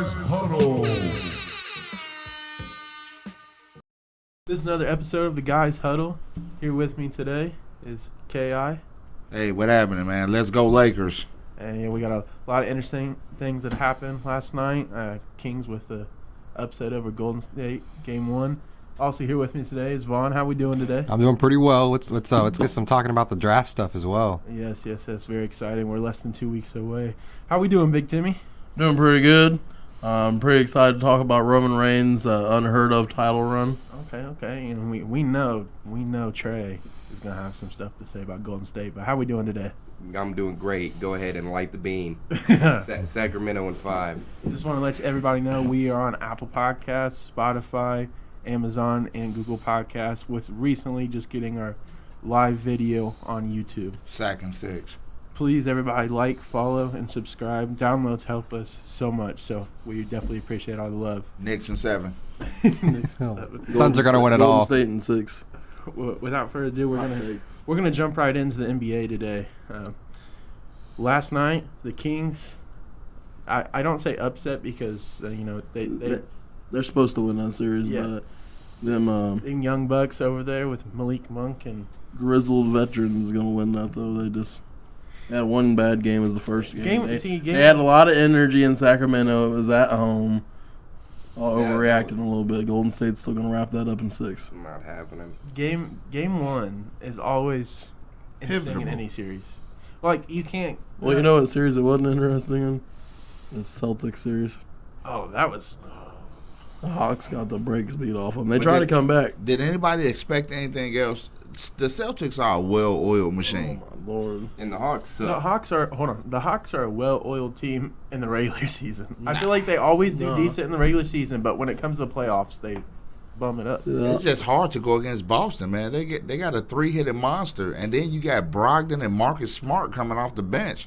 Guys Huddle. This is another episode of the Guys Huddle. Here with me today is K.I. Hey, what happening, man? Let's go Lakers. And yeah, we got a lot of interesting things that happened last night. Kings with the upset over Golden State, Game 1. Also here with me today is Vaughn. How we doing today? I'm doing pretty well. Let's get some talking about the draft stuff as well. Yes. Very exciting. We're less than 2 weeks away. How we doing, Big Timmy? Doing pretty good. I'm pretty excited to talk about Roman Reigns' unheard of title run. Okay. And we know Trey is gonna have some stuff to say about Golden State. But how we doing today? I'm doing great. Go ahead and light the beam. Sacramento in 5. Just want to let everybody know we are on Apple Podcasts, Spotify, Amazon, and Google Podcasts, with recently just getting our live video on YouTube. Sack and 6. Please, everybody, like, follow, and subscribe. Downloads help us so much, so we definitely appreciate all the love. Knicks in 7. Suns are going to win it all. Golden State in 6. Without further ado, we're gonna jump right into the NBA today. Last night, the Kings. I don't say upset because They're supposed to win that series, Yeah. but them Young Bucks over there with Malik Monk and grizzled veterans going to win that, though. They just had one bad game as the first game. They had a lot of energy in Sacramento. It was at home. Overreacting a little bit. Golden State's still going to wrap that up in 6. Not happening. Game 1 is always interesting in Pivotal. any series. Like, you can't. Well, you know what series it wasn't interesting in? The Celtics series. Oh, that was. The Hawks got the brakes beat off them. They tried to come back. Did anybody expect anything else? The Celtics are a well-oiled machine. Oh, my Lord. And the Hawks. The Hawks are. Hold on. The Hawks are a well-oiled team in the regular season. I feel like they always do decent in the regular season, but when it comes to the playoffs, they bum it up. It's just hard to go against Boston, man. They got a 3-headed monster, and then you got Brogdon and Marcus Smart coming off the bench.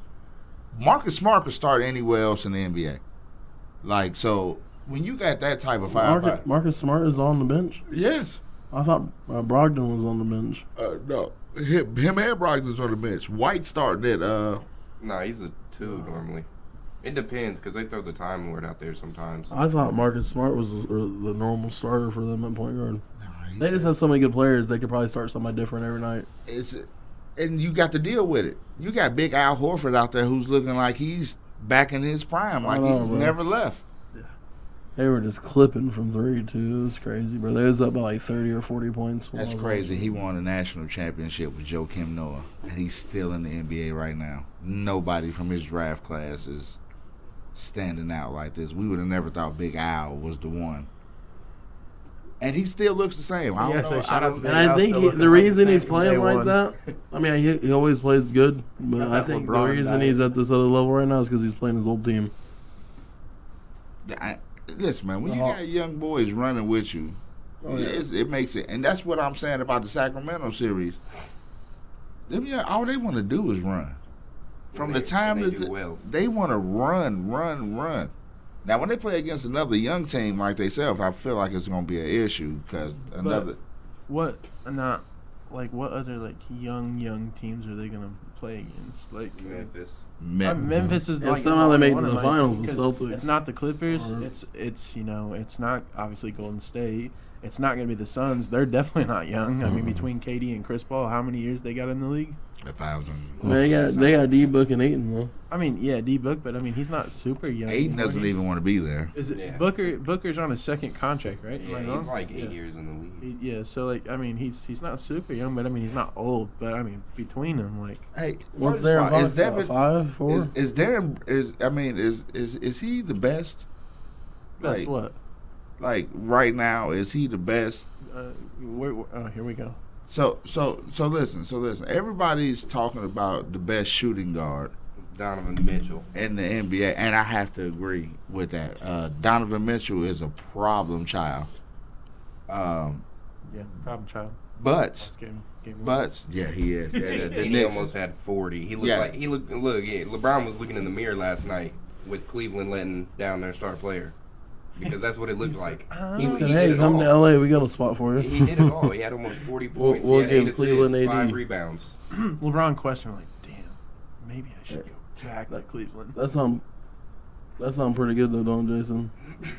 Marcus Smart could start anywhere else in the NBA. Like, so when you got that type of firepower. Marcus Smart is on the bench? Yes. I thought Brogdon was on the bench. No. Him and Brogdon's on the bench. White starting at No, he's a 2 normally. It depends because they throw the Time Lord out there sometimes. I thought Marcus Smart was the normal starter for them at point guard. They just have so many good players. They could probably start somebody different every night. And you got to deal with it. You got big Al Horford out there who's looking like he's back in his prime, like he's never left. They were just clipping from 3, too. It was crazy, bro. They was up by like 30 or 40 points. That's crazy. He won a national championship with Joakim Noah, and he's still in the NBA right now. Nobody from his draft class is standing out like this. We would have never thought Big Al was the one. And he still looks the same. I don't know. Shout out to Big And Al, I think still looking the like reason the he's same from playing day like one. that, I mean, he always plays good, but got I that think the LeBron reason diet. he's at this other level right now is because he's playing his old team. Listen, man, when you got young boys running with you, it makes it. And that's what I'm saying about the Sacramento series. All they want to do is run. From the time that they want to run. Now, when they play against another young team like themselves, I feel like it's going to be an issue because another. What other young teams are they gonna play against? Like Memphis. Memphis is If like somehow they make one of the my finals, teams, the 'cause Celtics. It's not the Clippers. Or- It's not obviously Golden State. It's not gonna be the Suns. They're definitely not young. I mean, between KD and Chris Paul, how many years they got in the league? 1,000. They got D-Book and Ayton, though. I mean, yeah, D Book, but I mean he's not super young. Aiden doesn't even want to be there. Is it Yeah. Booker's on his second contract, right? Am I Yeah, wrong? he's like 8 years in the league. Yeah, so like I mean he's not super young, but I mean he's not old. But I mean between them, like Hey, What's first their of all, box? 5, 4? Is Darren? Is he the best? that's Like, what. Like right now, is he the best? Here we go. So listen. Everybody's talking about the best shooting guard Donovan Mitchell. in the NBA, and I have to agree with that. Donovan Mitchell is a problem child. Yeah, problem child. But Last game one. But yeah, he is. The He Knicks. almost had 40. He looked Yeah. like LeBron was looking in the mirror last night with Cleveland letting down their star player. Because that's what it looked like. He said, did hey, it come all. to L.A. We got a spot for you. He did it all. He had almost 40 points. We'll he had give 8 Cleveland assists, 5 AD. rebounds. LeBron question like, damn, maybe I should go back to Cleveland. That's That sounds pretty good though, don't Jason?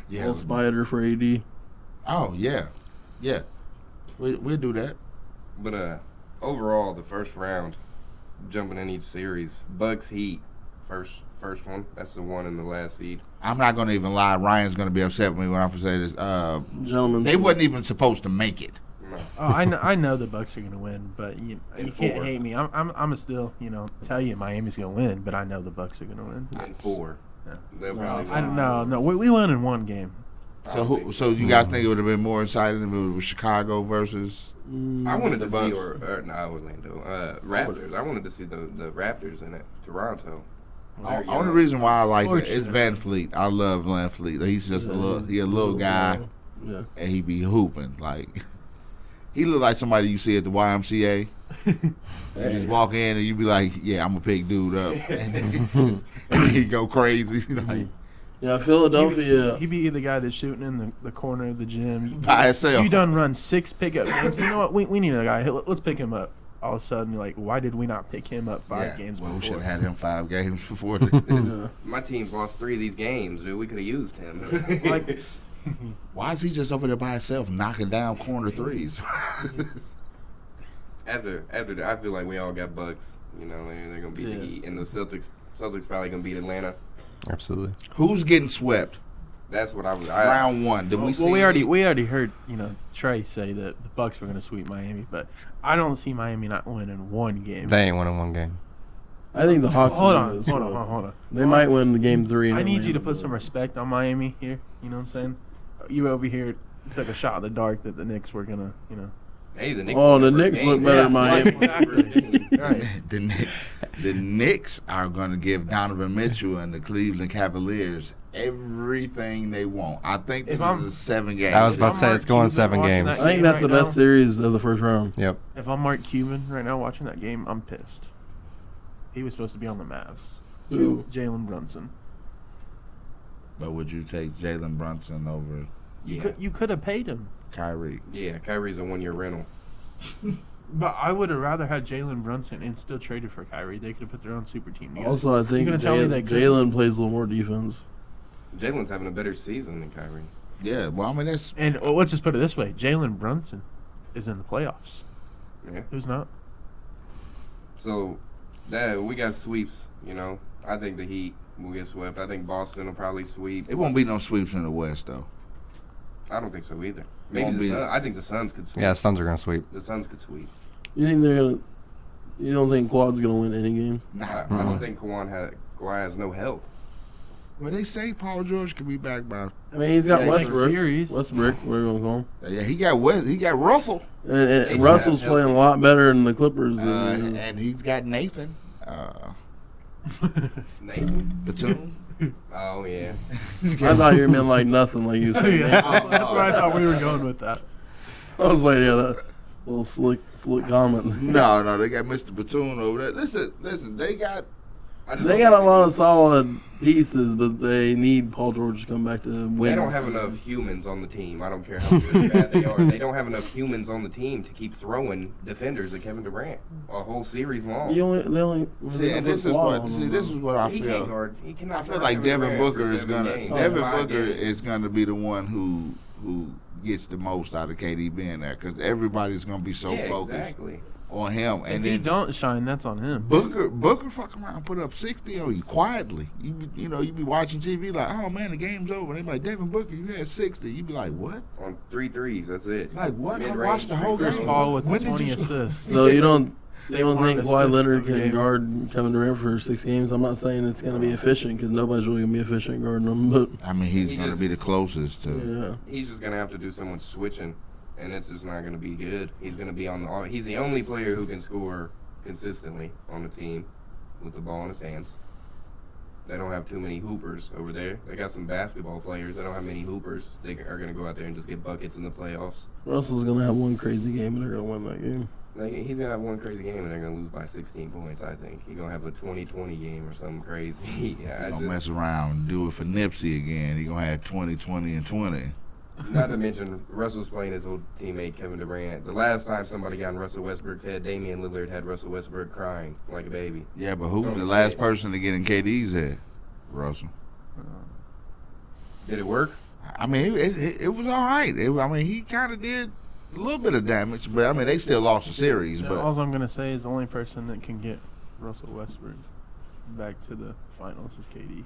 Yeah. Little spider for AD. Oh yeah. We'll do that. But overall, the first round, jumping in each series, Bucks Heat, first one. That's the one in the last seed. I'm not gonna even lie. Ryan's gonna be upset with me when I say this. Gentlemen, they wasn't even supposed to make it. No. Oh, I know the Bucks are gonna win, but you can't hate me. I'm still tell you Miami's gonna win, but I know the Bucks are gonna win. In 4. Yeah. They'll probably No. We won in one game. So you guys think it would have been more exciting if it was Chicago versus? I wanted to see Bucks? Orlando Raptors. I wanted to see the Raptors in it. Toronto. Only reason why I like it is Van Fleet. I love Van Fleet. He's just a little guy, Yeah. and he be hooping like he look like somebody you see at the YMCA. You just walk in and you be like, "Yeah, I'm gonna pick dude up," and then he go crazy. Like, Yeah, Philadelphia. He be the guy that's shooting in the corner of the gym. by himself. You done run 6 pickup games. You know what? We need a guy. Let's pick him up. All of a sudden, you're like, why did we not pick him up 5 games before? Well, we should have had him 5 games before. My team's lost 3 of these games, dude. We could have used him. Why is he just over there by himself knocking down corner threes? after I feel like we all got Bucks. They're gonna beat the Heat, and the Celtics probably gonna beat Atlanta. Absolutely. Who's getting swept? That's what Round 1. Did we see? We already heard Trey say that the Bucks were going to sweep Miami, but I don't see Miami not winning one game. They ain't winning one game. I think the Hawks. Hold on. They might win the game 3. I need you to put some respect on Miami here. You know what I'm saying? You over here took a shot in the dark that the Knicks were gonna, Hey, the Knicks. The Knicks look better than Miami. Exactly. Right. The Knicks are going to give Donovan Mitchell and the Cleveland Cavaliers everything they want. I think this is a 7-game. I was about to say it's going 7 games. I think that's the best series of the first round. Yep. If I'm Mark Cuban right now watching that game, I'm pissed. He was supposed to be on the Mavs. Who? Jalen Brunson. But would you take Jalen Brunson over You could have paid him. Kyrie? Yeah, Kyrie's a 1-year rental. But I would have rather had Jalen Brunson and still traded for Kyrie. They could have put their own super team together. Also, I think Jalen plays a little more defense. Jalen's having a better season than Kyrie. Yeah, well, I mean, that's... And let's just put it this way. Jalen Brunson is in the playoffs. Yeah. Who's not? So, we got sweeps, I think the Heat will get swept. I think Boston will probably sweep. It won't be no sweeps in the West, though. I don't think so either. Maybe I think the Suns could sweep. Yeah, Suns are going to sweep. The Suns could sweep. You think you don't think Quad's going to win any games? I don't think Kawhi has no help. Well, they say Paul George could be back by... I mean, he's got Westbrook. Series. Westbrook, we're going to call him. Yeah, he got Russell. And Russell's playing a lot better than the Clippers. And he's got Nathan. Nathan? Batum. Oh, yeah. I thought you meant like nothing, like you said. That's where I thought we were going with that. I was like, that little slick comment. No, they got Mr. Batum over there. Listen, they got a lot of solid pieces, but they need Paul George to come back to win. They don't have enough humans on the team. I don't care how good or bad they are. They don't have enough humans on the team to keep throwing defenders at Kevin Durant a whole series long. This is what I feel. I feel like Devin Booker is gonna be the one who gets the most out of KD being there because everybody's gonna be so focused on him. And if he don't shine, that's on him. Booker fuck around and put up 60 on you quietly. You be watching TV like, oh man, the game's over. They be like, Devin Booker, you had 60. You be like, what? On 3 threes, that's it. Like what? I watched the whole game. Paul with 20 assists. So you don't think Kawhi Leonard can guard Kevin Durant for 6 games? I'm not saying it's going to be efficient because nobody's really going to be efficient guarding him. But I mean, he's going to be the closest to. Yeah. He's just going to have to do so much switching. And it's just not going to be good. He's going to be he's the only player who can score consistently on the team with the ball in his hands. They don't have too many hoopers over there. They got some basketball players. They don't have many hoopers. They are going to go out there and just get buckets in the playoffs. Russell's going to have one crazy game, and they're going to win that game. He's going to have one crazy game, and they're going to lose by 16 points, I think. He's going to have a 20-20 game or something crazy. He's going to mess around and do it for Nipsey again. He's going to have 20, 20, and 20. Not to mention, Russell's playing his old teammate Kevin Durant. The last time somebody got in Russell Westbrook's head, Damian Lillard had Russell Westbrook crying like a baby. Yeah, but who was the last person to get in KD's head? Russell. Did it work? I mean, it was all right. I mean, he kind of did a little bit of damage, but I mean, they still lost the series. But all I'm gonna say is the only person that can get Russell Westbrook back to the finals is KD.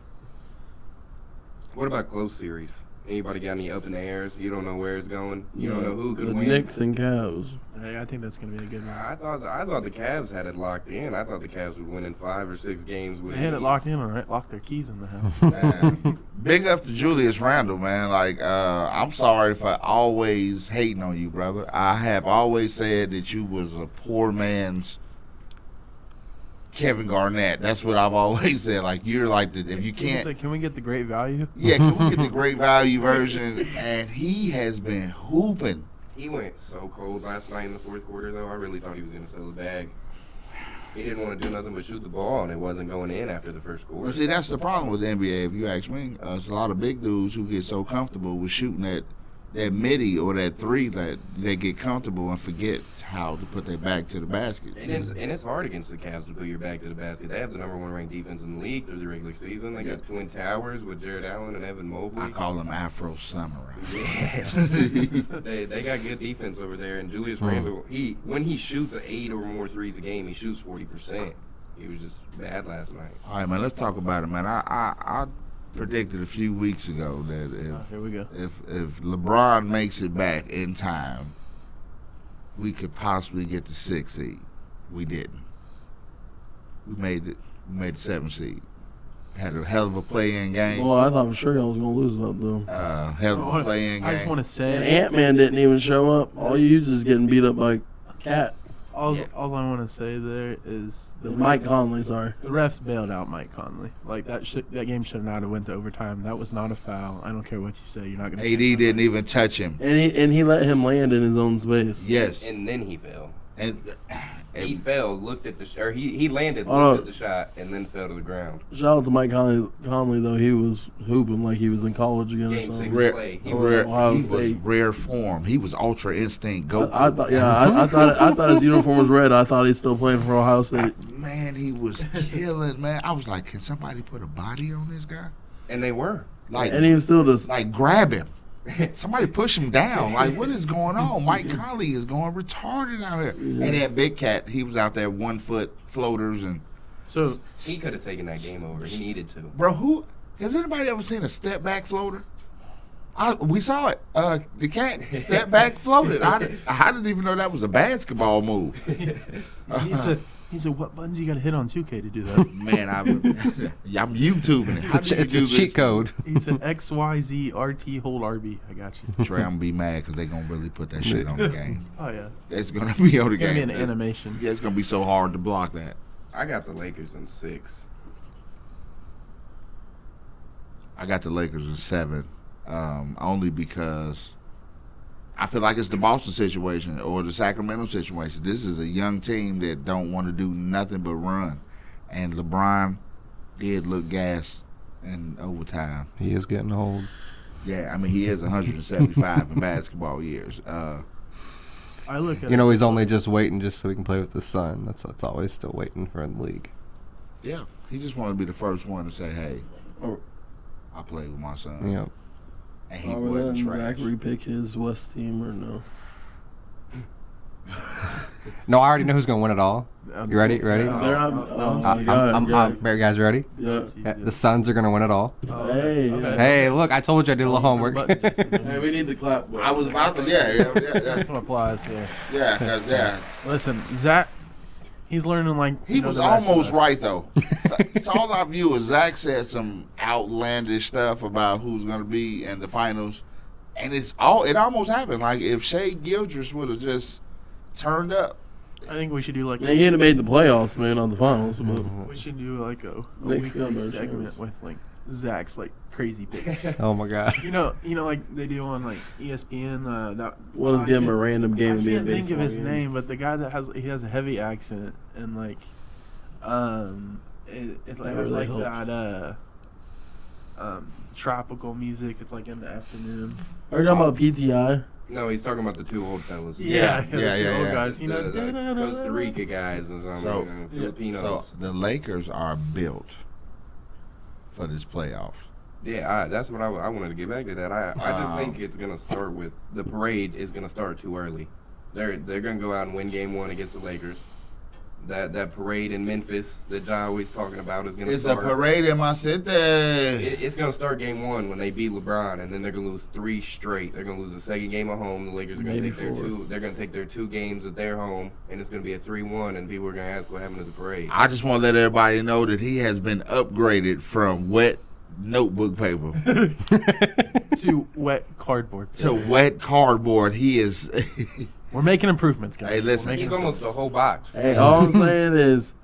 What about close series? Anybody got any up in the airs? You don't know where it's going. You don't know who could the win. Knicks and Cavs. Hey, I think that's gonna be a good one. I thought the Cavs had it locked in. I thought the Cavs would win in 5 or 6 games. With They had it locked in, all right. Locked their keys in the house. man, big up to Julius Randle, man. Like, I'm sorry for always hating on you, brother. I have always said that you was a poor man's Kevin Garnett. That's what I've always said. Like, you're like the, if you can't. Can we get the great value? Yeah, can we get the great value version? And he has been hooping. He went so cold last night in the fourth quarter, though. I really thought he was going to sell the bag. He didn't want to do nothing but shoot the ball, and it wasn't going in after the first quarter. Well, see, that's the problem with the NBA, if you ask me. It's a lot of big dudes who get so comfortable with shooting that midi or that three that they get comfortable and forget how to put their back to the basket. And it's hard against the Cavs to put your back to the basket. They have the number 1 ranked defense in the league through the regular season. They got Twin Towers with Jared Allen and Evan Mobley. I call them Afro Samurai. Yeah. they got good defense over there. And Julius Randle, when he shoots 8 or more threes a game, he shoots 40%. He was just bad last night. All right, man, let's talk about it, man. I predicted a few weeks ago that Here we go. if LeBron makes it back in time, we could possibly get the 6th seed. We didn't. We made it. We made the 7th seed. Had a hell of a play-in game. Well, I thought for sure y'all was gonna lose that though. Hell of a play-in game. I just want to say, And Ant-Man didn't even show up. All you used is getting beat up by a cat. all I want to say there is Mike Conley, sorry. The refs bailed out Mike Conley. Like that game should not have went to overtime. That was not a foul. I don't care what you say. You're not going to. AD didn't even touch him. And he let him land in his own space. Yes. And then he fell. And he fell, looked at the shot, or he landed, looked at the shot, and then fell to the ground. Shout out to Mike Conley though. He was hooping like he was in college again Game or something. 6 play. He was rare form. He was Ultra Instinct Goku. I thought his uniform was red. I thought he's still playing for Ohio State. Man, he was killing, man. I was like, can somebody put a body on this guy? And they were. Like, and he was still just like grab him. Somebody push him down. Like, what is going on? Mike Conley is going retarded out here. And then Big Cat, he was out there 1 foot floaters and. So he could have taken that game over. He needed to. Bro, has anybody ever seen a step back floater? We saw it. The cat step back floated. I didn't even know that was a basketball move. He said, what buttons you got to hit on 2K to do that? Man, I'm YouTubing it. It's a cheat code. He said XYZ RT hold RB. I got you. Trey, I'm gonna be mad because they're gonna really put that shit on the game. Oh yeah, It's gonna be on the it's gonna game. be an animation. Yeah, it's gonna be so hard to block that. I got the Lakers in 6. I got the Lakers in 7, only because I feel like it's the Boston situation or the Sacramento situation. This is a young team that don't want to do nothing but run, and LeBron did look gassed in overtime. He is getting old. Yeah, I mean he is 175 in basketball years. I look at he's only just waiting just so he can play with the son. That's always still waiting for in the league. Yeah, he just wanted to be the first one to say, "Hey, Oh. I play with my son." Yeah. And he Are we wasn't letting trash. Zachary pick his West team or no? No, I already know who's gonna win it all. You ready? You ready? You Guys ready? Yeah. The Suns are gonna win it all. Hey. Okay. Hey, look! I told you I did a little homework. Hey, we need the clap. I was about to, yeah. some applause here. Yeah, because, yeah. Listen, Zach, he's learning like He was the rest of almost us. right, though. It's all I view is Zach said some outlandish stuff about who's going to be in the finals. And it almost happened. Like, if Shea Gildress would have just turned up. I think we should do like Yeah, he had made the playoffs, man, on the finals. But we should do like a Next weekly summer, segment sure. with like Zach's like crazy picks. Oh my God! you know, like they do on like ESPN. That we'll just give him a random game I to be a can't think of baseball his game. name, but the guy that has a heavy accent and like, it like That has really like helps. that tropical music. It's like in the afternoon. Are you talking about PTI? No, he's talking about the 2 old fellas. Yeah. the two old guys. You know, The Costa Rica guys and some Filipinos. So the Lakers are built for this playoffs. Yeah, that's what I wanted to get back to that. I just think it's going to start with the parade is going to start too early. They're going to go out and win game 1 against the Lakers. That parade in Memphis that Ja always talking about is going to start. It's a parade in my city. It's going to start game 1 when they beat LeBron, and then they're going to lose 3 straight. They're going to lose the second game at home. The Lakers are going to take their 2. They're going to take their 2 games at their home, and it's going to be a 3-1. And people are going to ask what happened to the parade. I just want to let everybody know that he has been upgraded from wet notebook paper to wet cardboard. Wet cardboard. He is. We're making improvements, guys. Hey, listen. He's almost the whole box. Hey, all I'm saying is,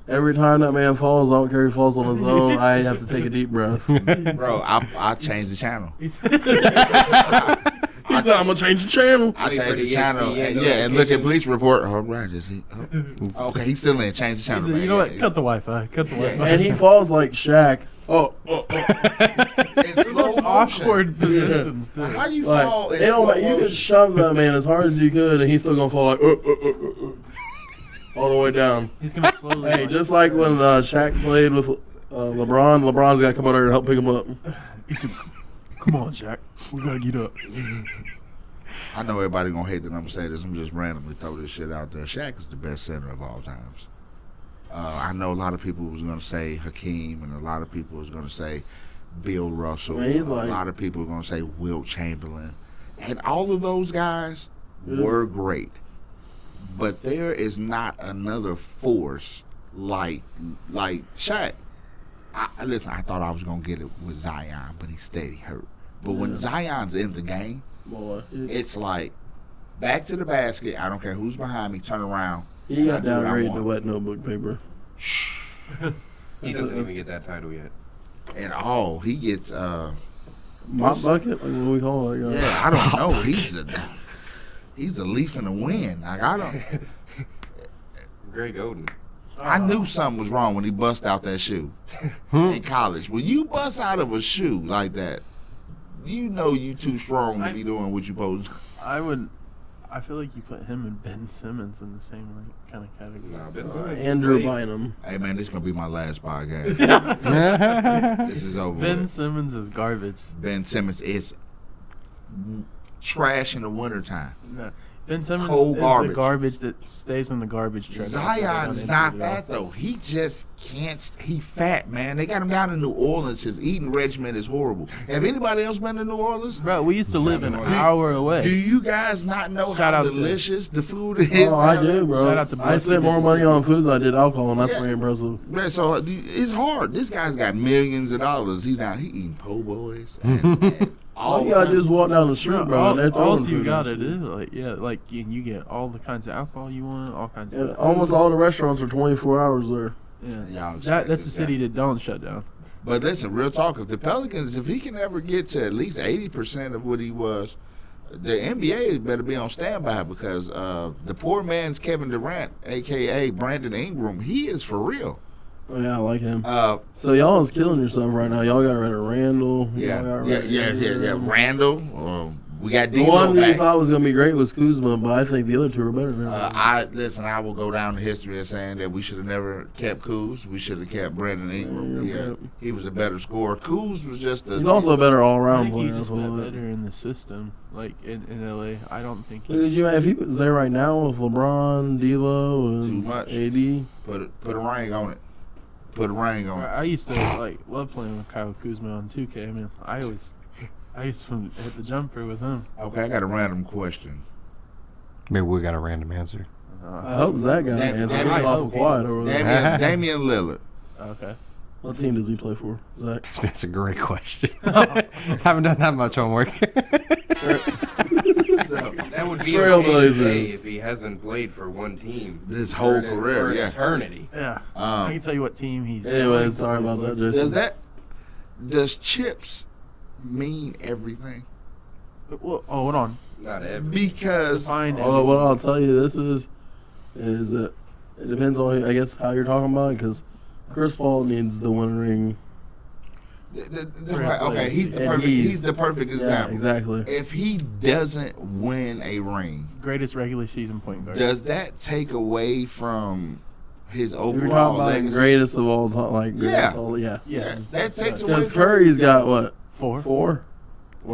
every time that man falls, I don't care if he falls on his own, I have to take a deep breath. Bro, I changed the channel. He said, I'm going to change the channel. I changed the channel. And look at Bleach Report. Oh, right. Okay, he's still in. Change the channel. Said, you know what? Cut the Wi-Fi. And he falls like Shaq. It's slow awkward positions. Yeah. How you fall? You could shove that man as hard as you could, and he's still gonna fall like all the way down. He's gonna slowly. Hey, just like when Shaq played with LeBron. LeBron's got to come out there and help pick him up. He said, "Come on, Shaq, we gotta get up." I know everybody gonna hate that I'm gonna say this. I'm just randomly throw this shit out there. Shaq is the best center of all times. I know a lot of people was going to say Hakeem, and a lot of people was going to say Bill Russell. A lot of people were going to say Wilt Chamberlain. And all of those guys were great. But there is not another force like Shaq. Listen, I thought I was going to get it with Zion, but he's steady hurt. But when Zion's in the game, it's like back to the basket. I don't care who's behind me, turn around. He got downgraded to wet notebook paper. He doesn't even get that title yet. At all. He gets mop bucket, like what we call it. Yeah, I don't know. He's a leaf in the wind. Like I don't. Greg Oden. I knew something was wrong when he bust out that shoe in college. When you bust out of a shoe like that, you know you too strong to be doing what you supposed to. I feel like you put him and Ben Simmons in the same kind of category. Andrew Bynum. Hey man, this is gonna be my last podcast. This is over. Ben Simmons is garbage. Ben Simmons is trash in the wintertime. No. Ben Simmons Cold is garbage. the garbage that stays in the garbage truck. Zion is not that though. He just can't. He fat, man. They got him down in New Orleans. His eating regimen is horrible. Have anybody else been to New Orleans? Bro, we used to live an hour away. Do you guys not know how delicious the food is? Oh, I do, bro. Shout out to I spent more money on food than I did alcohol, and that's very impressive. Man, so it's hard. This guy's got millions of dollars. He eating po' boys. And all you gotta do is walk down the street, bro. All you gotta do, you get all the kinds of alcohol you want, all kinds of stuff. Almost all the restaurants are 24 hours there. Yeah, that's the city that don't shut down. But listen, real talk. If the Pelicans, if he can ever get to at least 80% of what he was, the NBA better be on standby because the poor man's Kevin Durant, a.k.a. Brandon Ingram, he is for real. Oh, yeah, I like him. So y'all is killing yourself right now. Y'all got rid of Randall. Yeah. Randall. We got the one that you thought was going to be great was Kuzma, but I think the other two are better than I will go down in history as saying that we should have never kept Kuz. We should have kept Brandon Ingram. He was a better scorer. Kuz was just he's also a better all-around player. He just got better in the system, like in L.A. I don't think if he was there right now with LeBron, D'Lo, and too much. AD. Put a ring on it. Put a ring on it. I used to love playing with Kyle Kuzma on 2K. I mean, I used to hit the jumper with him. Okay, I got a random question. Maybe we got a random answer. I hope Zach got an answer. He's awful quiet over there. Damian Lillard. Okay. What team does he play for, Zach? That's a great question. Haven't done that much homework. That would be Trailblazers if he hasn't played for one team this whole career, eternity. Yeah. I can tell you what team he's. Anyway, sorry about that, Jason. Does chips mean everything? Well, hold on. Not everything. Because what I'll tell you is that it depends on, I guess, how you're talking about it, because Chris Paul needs the winning ring. Okay, he's the perfect example. Yeah, exactly. If he doesn't win a ring, greatest regular season point guard, does that take away from his You're overall talking about legacy. greatest of all time. Like, Yeah. That takes away. Because Curry's got what? Four.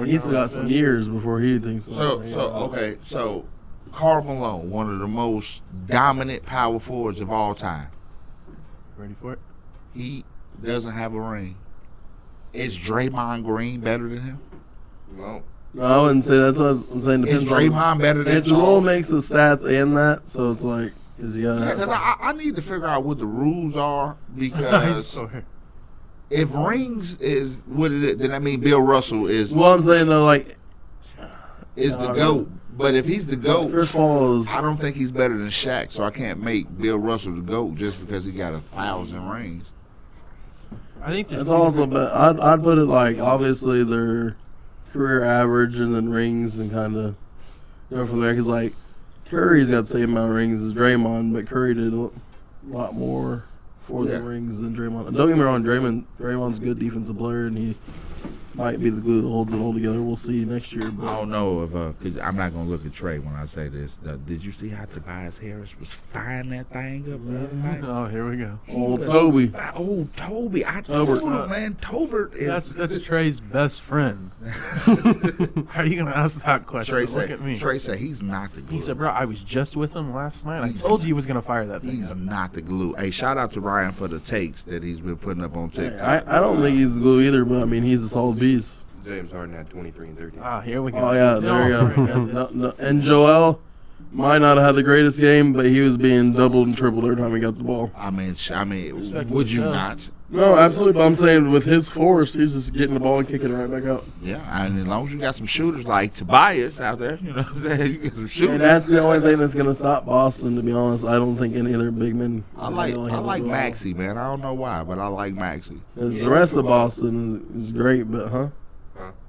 He's still got some years before he thinks. So Karl Malone, one of the most dominant power forwards of all time. Ready for it? He doesn't have a ring. Is Draymond Green better than him? No. No, I wouldn't say that's what I'm saying. Is Draymond better than It's rule makes the stats and that, so it's like, is he gonna? Because I need to figure out what the rules are because if rings is what it is, then I mean Bill Russell is. Well, I'm saying though, like, is the GOAT. But if he's the GOAT, Chris Paul is. I don't think he's better than Shaq, so I can't make Bill Russell the GOAT just because he got 1,000 rings. I think It's also, but I'd put it like obviously their career average and then rings and kind of go from there. Because like Curry's got the same amount of rings as Draymond, but Curry did a lot more for the rings than Draymond. And don't get me wrong, Draymond's a good defensive player, and he might be the glue that holds it all together. We'll see next year. But I don't know if cause I'm not gonna look at Trey when I say this. Did you see how Tobias Harris was firing that thing up the other night? Oh, here we go. Old Toby. Old Toby. I told him, man. Tobert is. That's Trey's best friend. How are you gonna ask that question? Look at me. Trey said he's not the glue. He said, "Bro, I was just with him last night. I told you he was gonna fire that thing." He's not the glue. Hey, shout out to Ryan for the takes that he's been putting up on TikTok. I don't think he's the glue either, but I mean he's a solid piece. James Harden had 23 and 13. Ah, here we go. Oh yeah, there you go. No. And Joel might not have had the greatest game, but he was being doubled and tripled every time he got the ball. I mean, would you not? No, absolutely. But I'm saying with his force, he's just getting the ball and kicking it right back out. Yeah, and as long as you got some shooters like Tobias out there, you know what I'm saying? You got some shooters. And that's the only thing that's going to stop Boston, to be honest. I don't think any of their big men. I like Maxey, man. I don't know why, but I like Maxey. The rest of Boston is great, but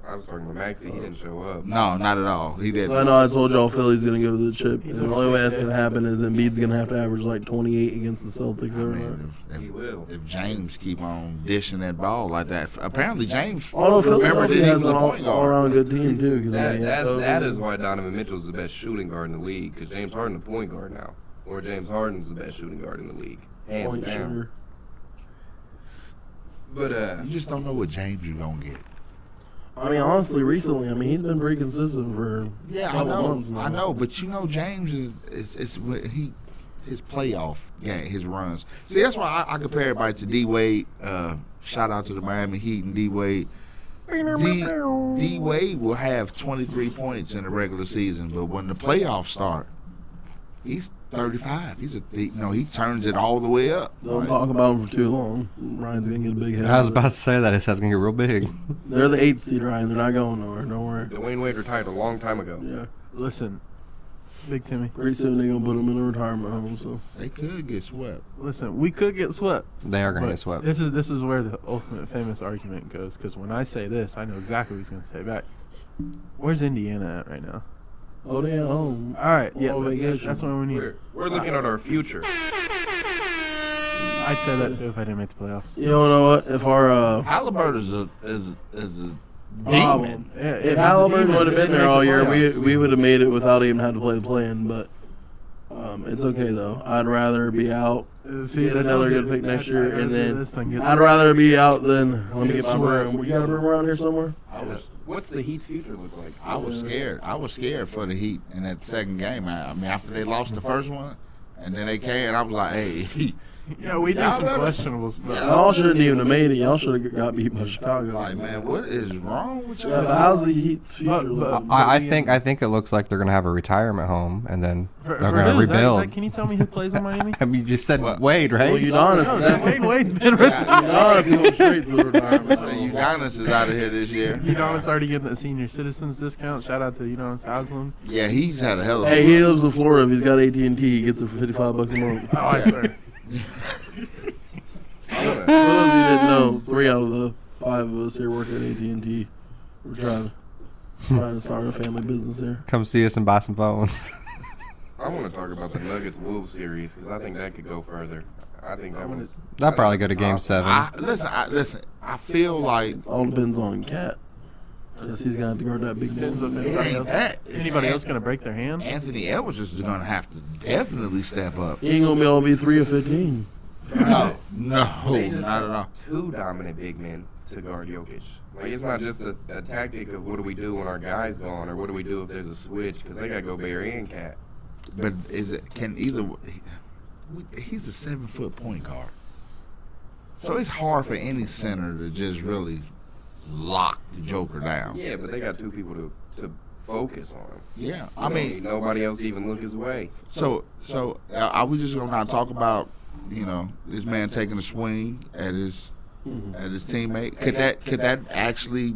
I was talking about Maxey. He didn't show up. No, not at all. He didn't. I know I told y'all Philly's going to go to the chip. And the only way that's going to happen is Embiid's going to have to average like 28 against the Celtics every night. He will. If James keep on dishing that ball like that. Apparently James Philadelphia has an all-around good team, too. That is why Donovan Mitchell's the best shooting guard in the league, because James Harden's the point guard now. Or James Harden's the best shooting guard in the league. Hands down. But you just don't know what James you're going to get. I mean, honestly, recently, he's been pretty consistent for a couple months now. I know, but you know, James is his playoff game, his runs. See, that's why I compare everybody to D Wade. Shout out to the Miami Heat and D Wade. D Wade will have 23 points in the regular season, but when the playoffs start, he's 35. He turns it all the way up. Don't talk about him for too long. Ryan's going to get a big head. I was about to say that. His head's going to get real big. They're the 8th seed, Ryan. They're not going nowhere. Don't worry. Dwayne Wade retired a long time ago. Yeah. Listen, Big Timmy. Pretty soon they're going to put him in a retirement home. So they could get swept. Listen, we could get swept. They are going to get swept. This is where the ultimate famous argument goes, because when I say this, I know exactly what he's going to say back. Where's Indiana at right now? Oh, they're at home. All right, yeah, that's what we need. We're looking at our future. I'd say that too if I didn't make the playoffs. You know what? If our Halliburton is a demon. If Halliburton would have been there all year, we would have made it without even having to play the play-in. But it's okay though. I'd rather be out. Get another good pick next year, and then I'd rather be out than let me get my broom. We got a broom around here somewhere. What's the Heat's future look like? I was scared. I was scared for the Heat in that second game. I mean, after they lost the first one, and then they came, and I was like, hey. Yeah, we did some questionable stuff. Y'all shouldn't even have made it. Y'all should have got beat by Chicago. Like, man, what is wrong with y'all? How's the Heat's future? I think it looks like they're gonna have a retirement home and then they're gonna rebuild. Can you tell me who plays in Miami? I mean, you just said Wade, right? Well, Udonis. Wade's been retired. Udonis going straight to the retirement. Udonis is out of here this year. Udonis already getting the senior citizens discount. Shout out to Udonis Haslam. Yeah, he's had a hell of a Hey, he lives in Florida. If he's got AT&T, he gets it for $55 a month. Oh, I swear. For those of you didn't know, 3 out of the 5 of us here work at AT&T. We're trying to start a family business here. Come see us and buy some phones. I want to talk about the Nuggets-Wolves series because I think that could go further. I think that'd probably go to Game 7. Listen. I feel like all depends on Cat. Yes, he's going to guard that big Depends man. if It ain't that. anybody else going to break their hand? Anthony Edwards is going to have to definitely step up. He ain't going to be able to be 3 of 15. No, They just not at all. two dominant big men to guard Jokic. Like, it's not just a tactic of what do we do when our guy's gone or what do we do if there's a switch, because they got Gobert and Cat. But he's a 7-foot point guard. So it's hard for any center to just really lock the Joker down. Yeah, but they got two people to focus on him. Yeah, I mean, nobody else even look his way. So are we just gonna not talk about this man taking a swing at his teammate? Could that actually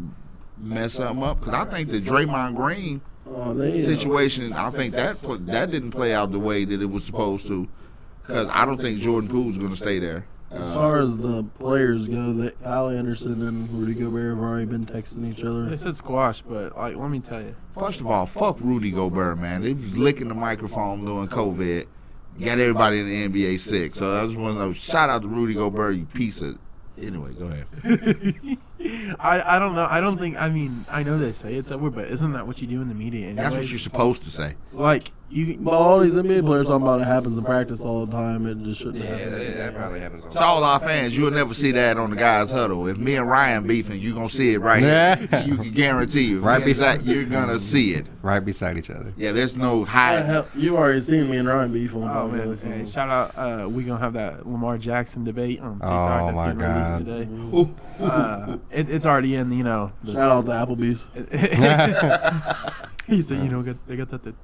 mess something up? Because I think the Draymond Green situation, I think that didn't play out the way that it was supposed to. Because I don't think Jordan Poole's gonna stay there. As far as the players go, Kyle Anderson and Rudy Gobert have already been texting each other. They said squash, but let me tell you. First of all, fuck Rudy Gobert, man. They was licking the microphone during COVID. Got everybody in the NBA sick. So I just want to know, shout out to Rudy Gobert, you piece of... Anyway, go ahead. I don't know. I don't think. I mean, I know they say it's over, but isn't that what you do in the media? Anyways? That's what you're supposed to say. Like you. But all these NBA players talking about it happens in practice all the time. It just shouldn't happen. Yeah, that probably happens. To all our fans, you'll never see that on the guys' huddle. If me and Ryan beefing, you're gonna see it right here. You can guarantee you. Right beside you're gonna see it. Right beside each other. Yeah, there's no hiding. You already seen me and Ryan beef on Oh man! Hey, shout out! We gonna have that Lamar Jackson debate on TikTok Oh, that's my getting God. released today. It's already in. Shout out to Applebee's. He said, they got that.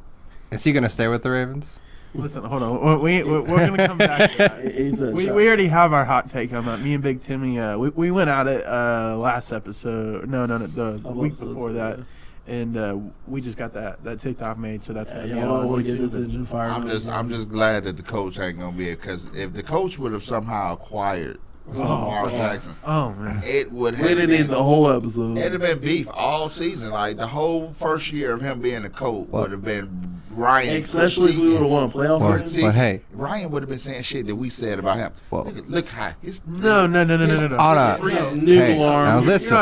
Is he gonna stay with the Ravens? Listen, hold on. We're gonna come back to that. He said, We already have our hot take on that. Me and Big Timmy, we went at it last episode. No, the week before that, and we just got that TikTok made. So that's I don't want to get this engine fired. I'm just glad that the coach ain't gonna be it, because if the coach would have somehow acquired Lamar Jackson, man, it would have. We didn't need the whole episode. It'd have been beef all season. Like the whole first year of him being a coach would have been Ryan. Especially if we would have won a playoff game. But hey, Ryan would have been saying shit that we said about him. Well, look how his no. Now listen, You're not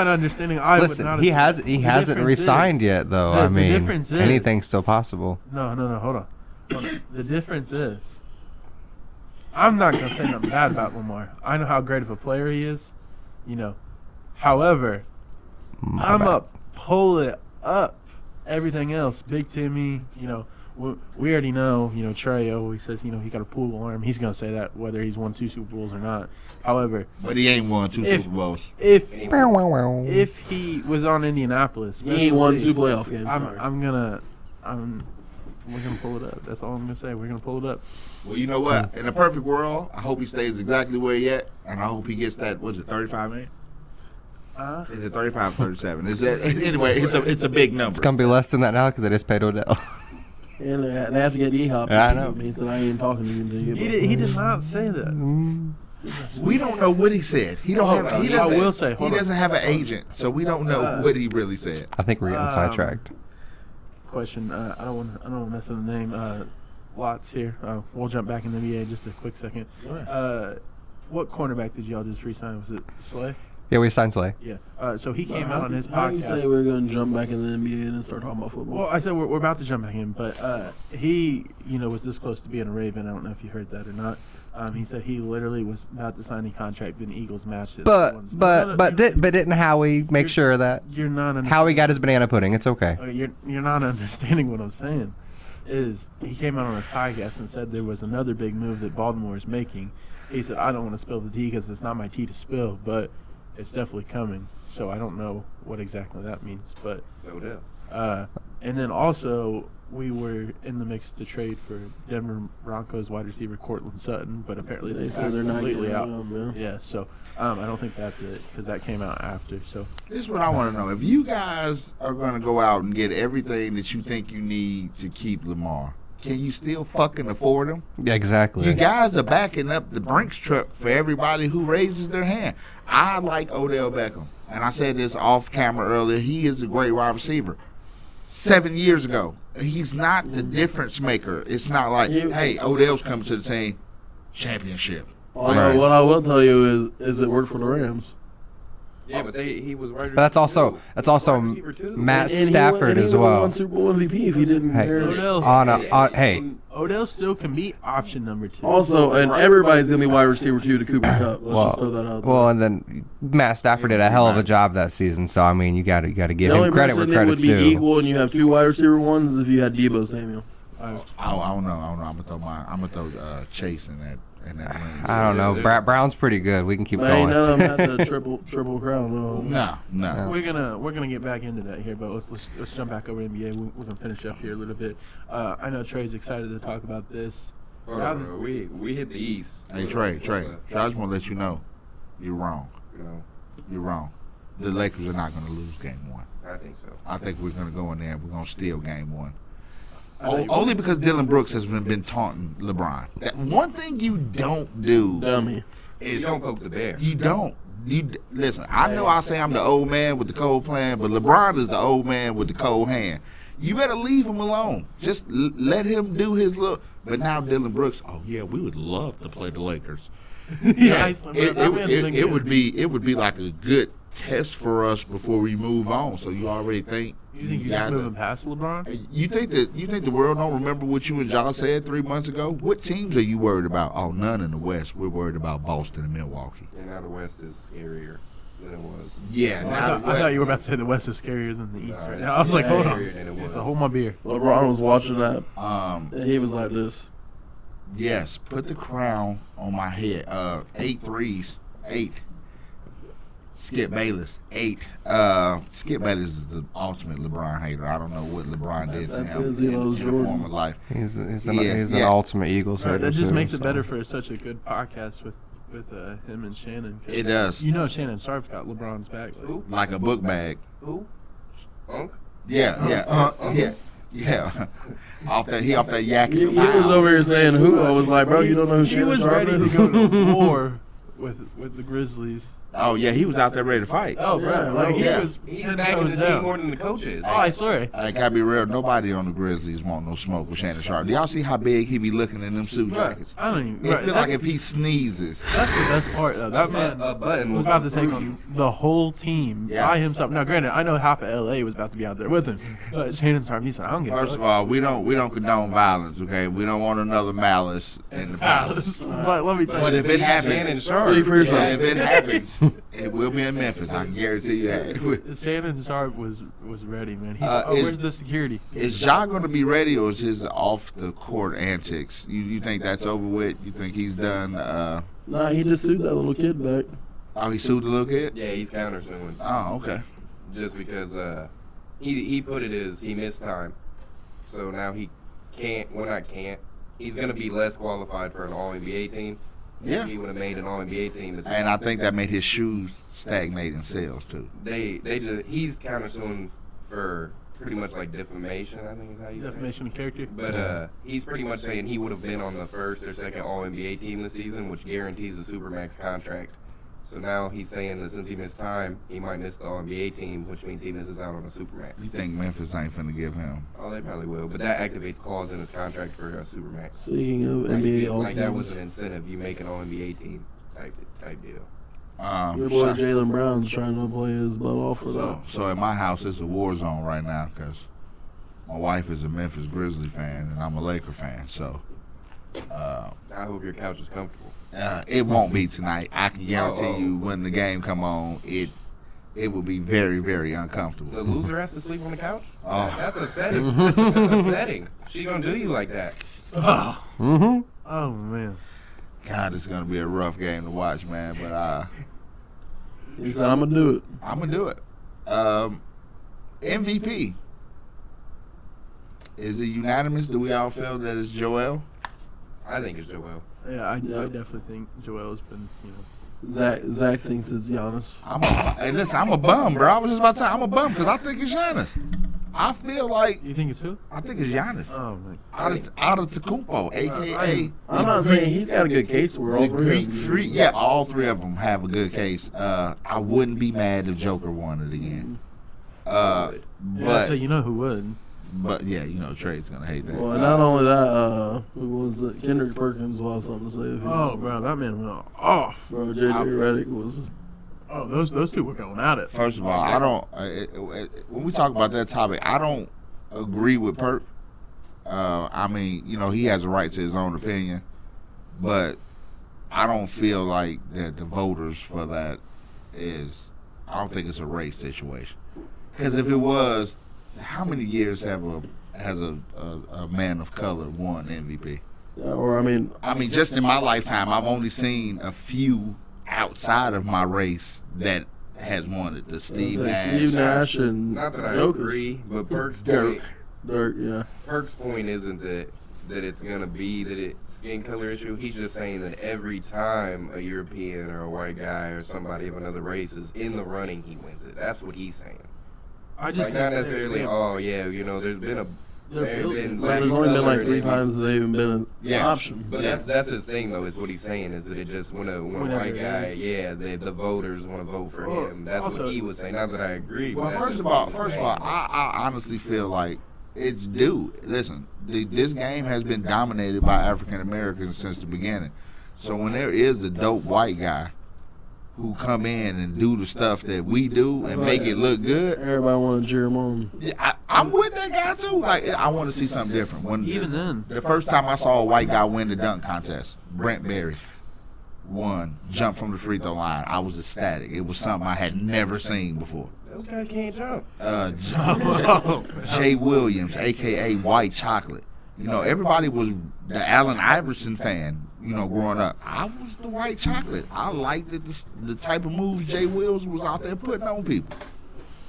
understanding. I would listen. not. He hasn't resigned yet, though. The I mean, difference is- anything's still possible. No. Hold on. The difference is, I'm not gonna say nothing bad about Lamar. I know how great of a player he is. However, I'm up, pull it up. Everything else, Big Timmy. We already know. Trey always says he got a pool arm. He's gonna say that whether he's won 2 Super Bowls or not. However, but he ain't won 2 Super Bowls. If he was on Indianapolis, he ain't won 2 playoff games. We're gonna pull it up. That's all I'm gonna say. We're gonna pull it up. Well, you know what? In a perfect world, I hope he stays exactly where he at, and I hope he gets that. What's it, 35 million? Is it 35 or 37? Is that anyway? It's a big number. It's gonna be less than that now because I just paid Odell. And they have to get E-Hop. Yeah, I know. He said, I ain't talking to you until you get He did not say that. We don't know what he said. He don't have. He doesn't. I will say. He doesn't have an agent, so we don't know what he really said. I think we're getting sidetracked. Question. I don't want to mess up the name. Lots here. We'll jump back in the NBA just a quick second. What cornerback did y'all just re-sign? Was it Slay? Yeah, we signed Slay. Yeah. So he came out on his podcast. How do you say we're going to jump back in the NBA and then start talking about football? Well, I said we're about to jump back in, but he, was this close to being a Raven. I don't know if you heard that or not. He said he literally was about to sign a contract, then the Eagles matched it. But didn't Howie make sure of that? You're not. Howie got his banana pudding. It's okay. You're not understanding what I'm saying. Is he came out on his podcast and said there was another big move that Baltimore is making. He said, I don't want to spill the tea because it's not my tea to spill, but it's definitely coming. So I don't know what exactly that means, but and then also we were in the mix to trade for Denver Broncos wide receiver Cortland Sutton, but apparently they said they're not completely out. Yeah, so I don't think that's it because that came out after. So this is what I want to know: if you guys are going to go out and get everything that you think you need to keep Lamar, can you still fucking afford him? Yeah, exactly. You guys are backing up the Brinks truck for everybody who raises their hand. I like Odell Beckham, and I said this off camera earlier. He is a great wide receiver. 7 years ago, he's not the difference maker. It's not like, hey, Odell's coming to the team, championship. What I will tell you is it worked for the Rams. Yeah, but he was right. But that's also Matt Stafford as well. Won Super Bowl MVP if he didn't. Hey, Odell still can be option number 2. Also, and everybody's gonna be wide receiver 2 to Cooper Kupp. Let's just throw that out there. Well, and then Matt Stafford did a hell of a job that season. So I mean, you got to give him credit where credit's due. It would be equal, and you have 2 wide receiver 1s if you had Debo Samuel. I don't know. I'm gonna throw Chase in that. I don't know. Brown's pretty good. We can keep going. Ain't none of them had the triple crown. No. We're gonna get back into that here, but let's jump back over to NBA. We're gonna finish up here a little bit. I know Trey's excited to talk about this. We hit the East. Hey Trey, I just want to let you know, you're wrong. No. You're wrong. The Lakers are not going to lose Game 1. I think so. I think we're going to go in there and we're going to steal Game 1. Only because Dylan Brooks has been taunting LeBron. That one thing you don't do is you don't poke the bear. You don't. Listen, I know I say I'm the old man with the cold plan, but LeBron is the old man with the cold hand. You better leave him alone. Just let him do his look. But now Dylan Brooks, we would love to play the Lakers. It would be like a good test for us before we move on. So you already think you think you're just moving past LeBron? You think the world don't remember what you and Josh said 3 months ago? What teams are you worried about? Oh, none in the West. We're worried about Boston and Milwaukee. And now the West is scarier than it was. Yeah, I thought you were about to say the West is scarier than the East right now. I was like, hold on. So hold my beer. LeBron was watching that. And he was like this. Yes, put the crown on my head. 8 threes. 8. Skip Bayless, 8. Skip Bayless is the ultimate LeBron hater. I don't know what LeBron did to him in a former life. He's an ultimate Eagles hater. That just makes it better for such a good podcast with him and Shannon. It does. You know Shannon Sharp's got LeBron's back. Like a book bag. Who? Unk? Yeah. off that yak. He was over here saying who. I was like, bro, you don't know who Shannon Sharp is? He was ready to go to war with the Grizzlies. Oh yeah, he was out there ready to fight. Oh, bro, he's backing the team more than the coaches. Oh, I swear. I gotta be real. Nobody on the Grizzlies want no smoke with Shannon Sharp. Do y'all see how big he be looking in them suit jackets? I mean, it feel like if he sneezes. That's the best part, though. That man was about to take on the whole team by himself. Now, granted, I know half of LA was about to be out there with him, but Shannon Sharp, he said, "I don't give a fuck." First of all, we don't condone violence. Okay, we don't want another malice in the palace. But let me tell you, but if it happens, if it happens, it will be in Memphis. I can guarantee you that. Shannon Sharp was ready, man. Where's the security? Is Ja going to be ready, or is his off the court antics? You think that's over with? You think he's done? Nah, he just sued that little kid back. Oh, he sued the little kid? Yeah, he's countersuing. Oh, okay. Just because he put it as he missed time, so now he can't. Well, not can't. He's going to be less qualified for an All NBA team. Yeah. He would have made an All NBA team. And I think that made his shoes stagnate in sales too. He's countersuing for pretty much like defamation, I think is how you say it. Defamation of character. But he's pretty much saying he would have been on the first or second All NBA team this season, which guarantees a Supermax contract. So now he's saying that since he missed time, he might miss the All NBA team, which means he misses out on a Supermax. You think Memphis ain't finna give him? Oh, they probably will, but that activates clause in his contract for a Supermax. Speaking of NBA All Teams, that was an incentive. You make an All NBA team type deal. Your boy Jaylen Brown's trying to play his butt off for that. So at my house, it's a war zone right now because my wife is a Memphis Grizzlies fan and I'm a Laker fan. So I hope your couch is comfortable. It won't be tonight. I can guarantee you when the game come on, it will be very, very uncomfortable. The loser has to sleep on the couch? Oh. That's upsetting. That's upsetting. She gonna do you like that. Oh man. God, it's gonna be a rough game to watch, man. But he said, "I'm gonna do it. I'm gonna do it." MVP. Is it unanimous? Do we all feel that it's Joel? I think it's Joel. Yeah, I definitely think Joel's been, you know. Zach thinks it's Giannis. Hey, listen, I'm a bum, bro. I was just about to say I'm a bum because I think it's Giannis. I feel like. You think it's who? I think it's Giannis. Oh man. Out of Tecumpo, aka. I'm not saying he's got a good case. We're all three. Yeah, all three of them have a good case. I wouldn't be mad if Joker won it again. So you know who would. But yeah, you know Trey's gonna hate that. Well, and not only that, who was it? Kendrick Perkins will have something to say. Oh, bro, that man went off. Bro, JJ Redick was. Oh, those two were going at it. First of all, I don't. When we talk about that topic, I don't agree with Perk. I mean, he has a right to his own opinion, but I don't feel like that the voters for that is. I don't think it's a race situation. Because if it was, how many years has a man of color won MVP? Or I mean, just in my lifetime, I've only seen a few outside of my race that has won it. The Steve Nash and not that I agree, but Perk's Dirk, yeah. Perk's point isn't that it's gonna be that it's skin color issue. He's just saying that every time a European or a white guy or somebody of another race is in the running, he wins it. That's what he's saying. I just not necessarily. There's been there's only been like 3 times that they've been an option. But that's his thing though. Is what he's saying is that it just when a white guy, the voters want to vote for him. That's also, what he was saying. Not that I agree. Well, first of all, I honestly feel like it's due. Listen, this game has been dominated by African Americans since the beginning. So when there is a dope white guy who come in and do the stuff that we do and make it look good, everybody want to cheer him on. Yeah, I'm with that guy too. Like, I want to see something different. The first time I saw a white guy win the dunk contest, Brent Berry won, jumped from the free throw line. I was ecstatic. It was something I had never seen before. Those guys can't jump. Jay Williams, a.k.a. White Chocolate. Everybody was the Allen Iverson fan, growing up. I was the White Chocolate. I liked the type of moves Jay Williams was out there putting on people.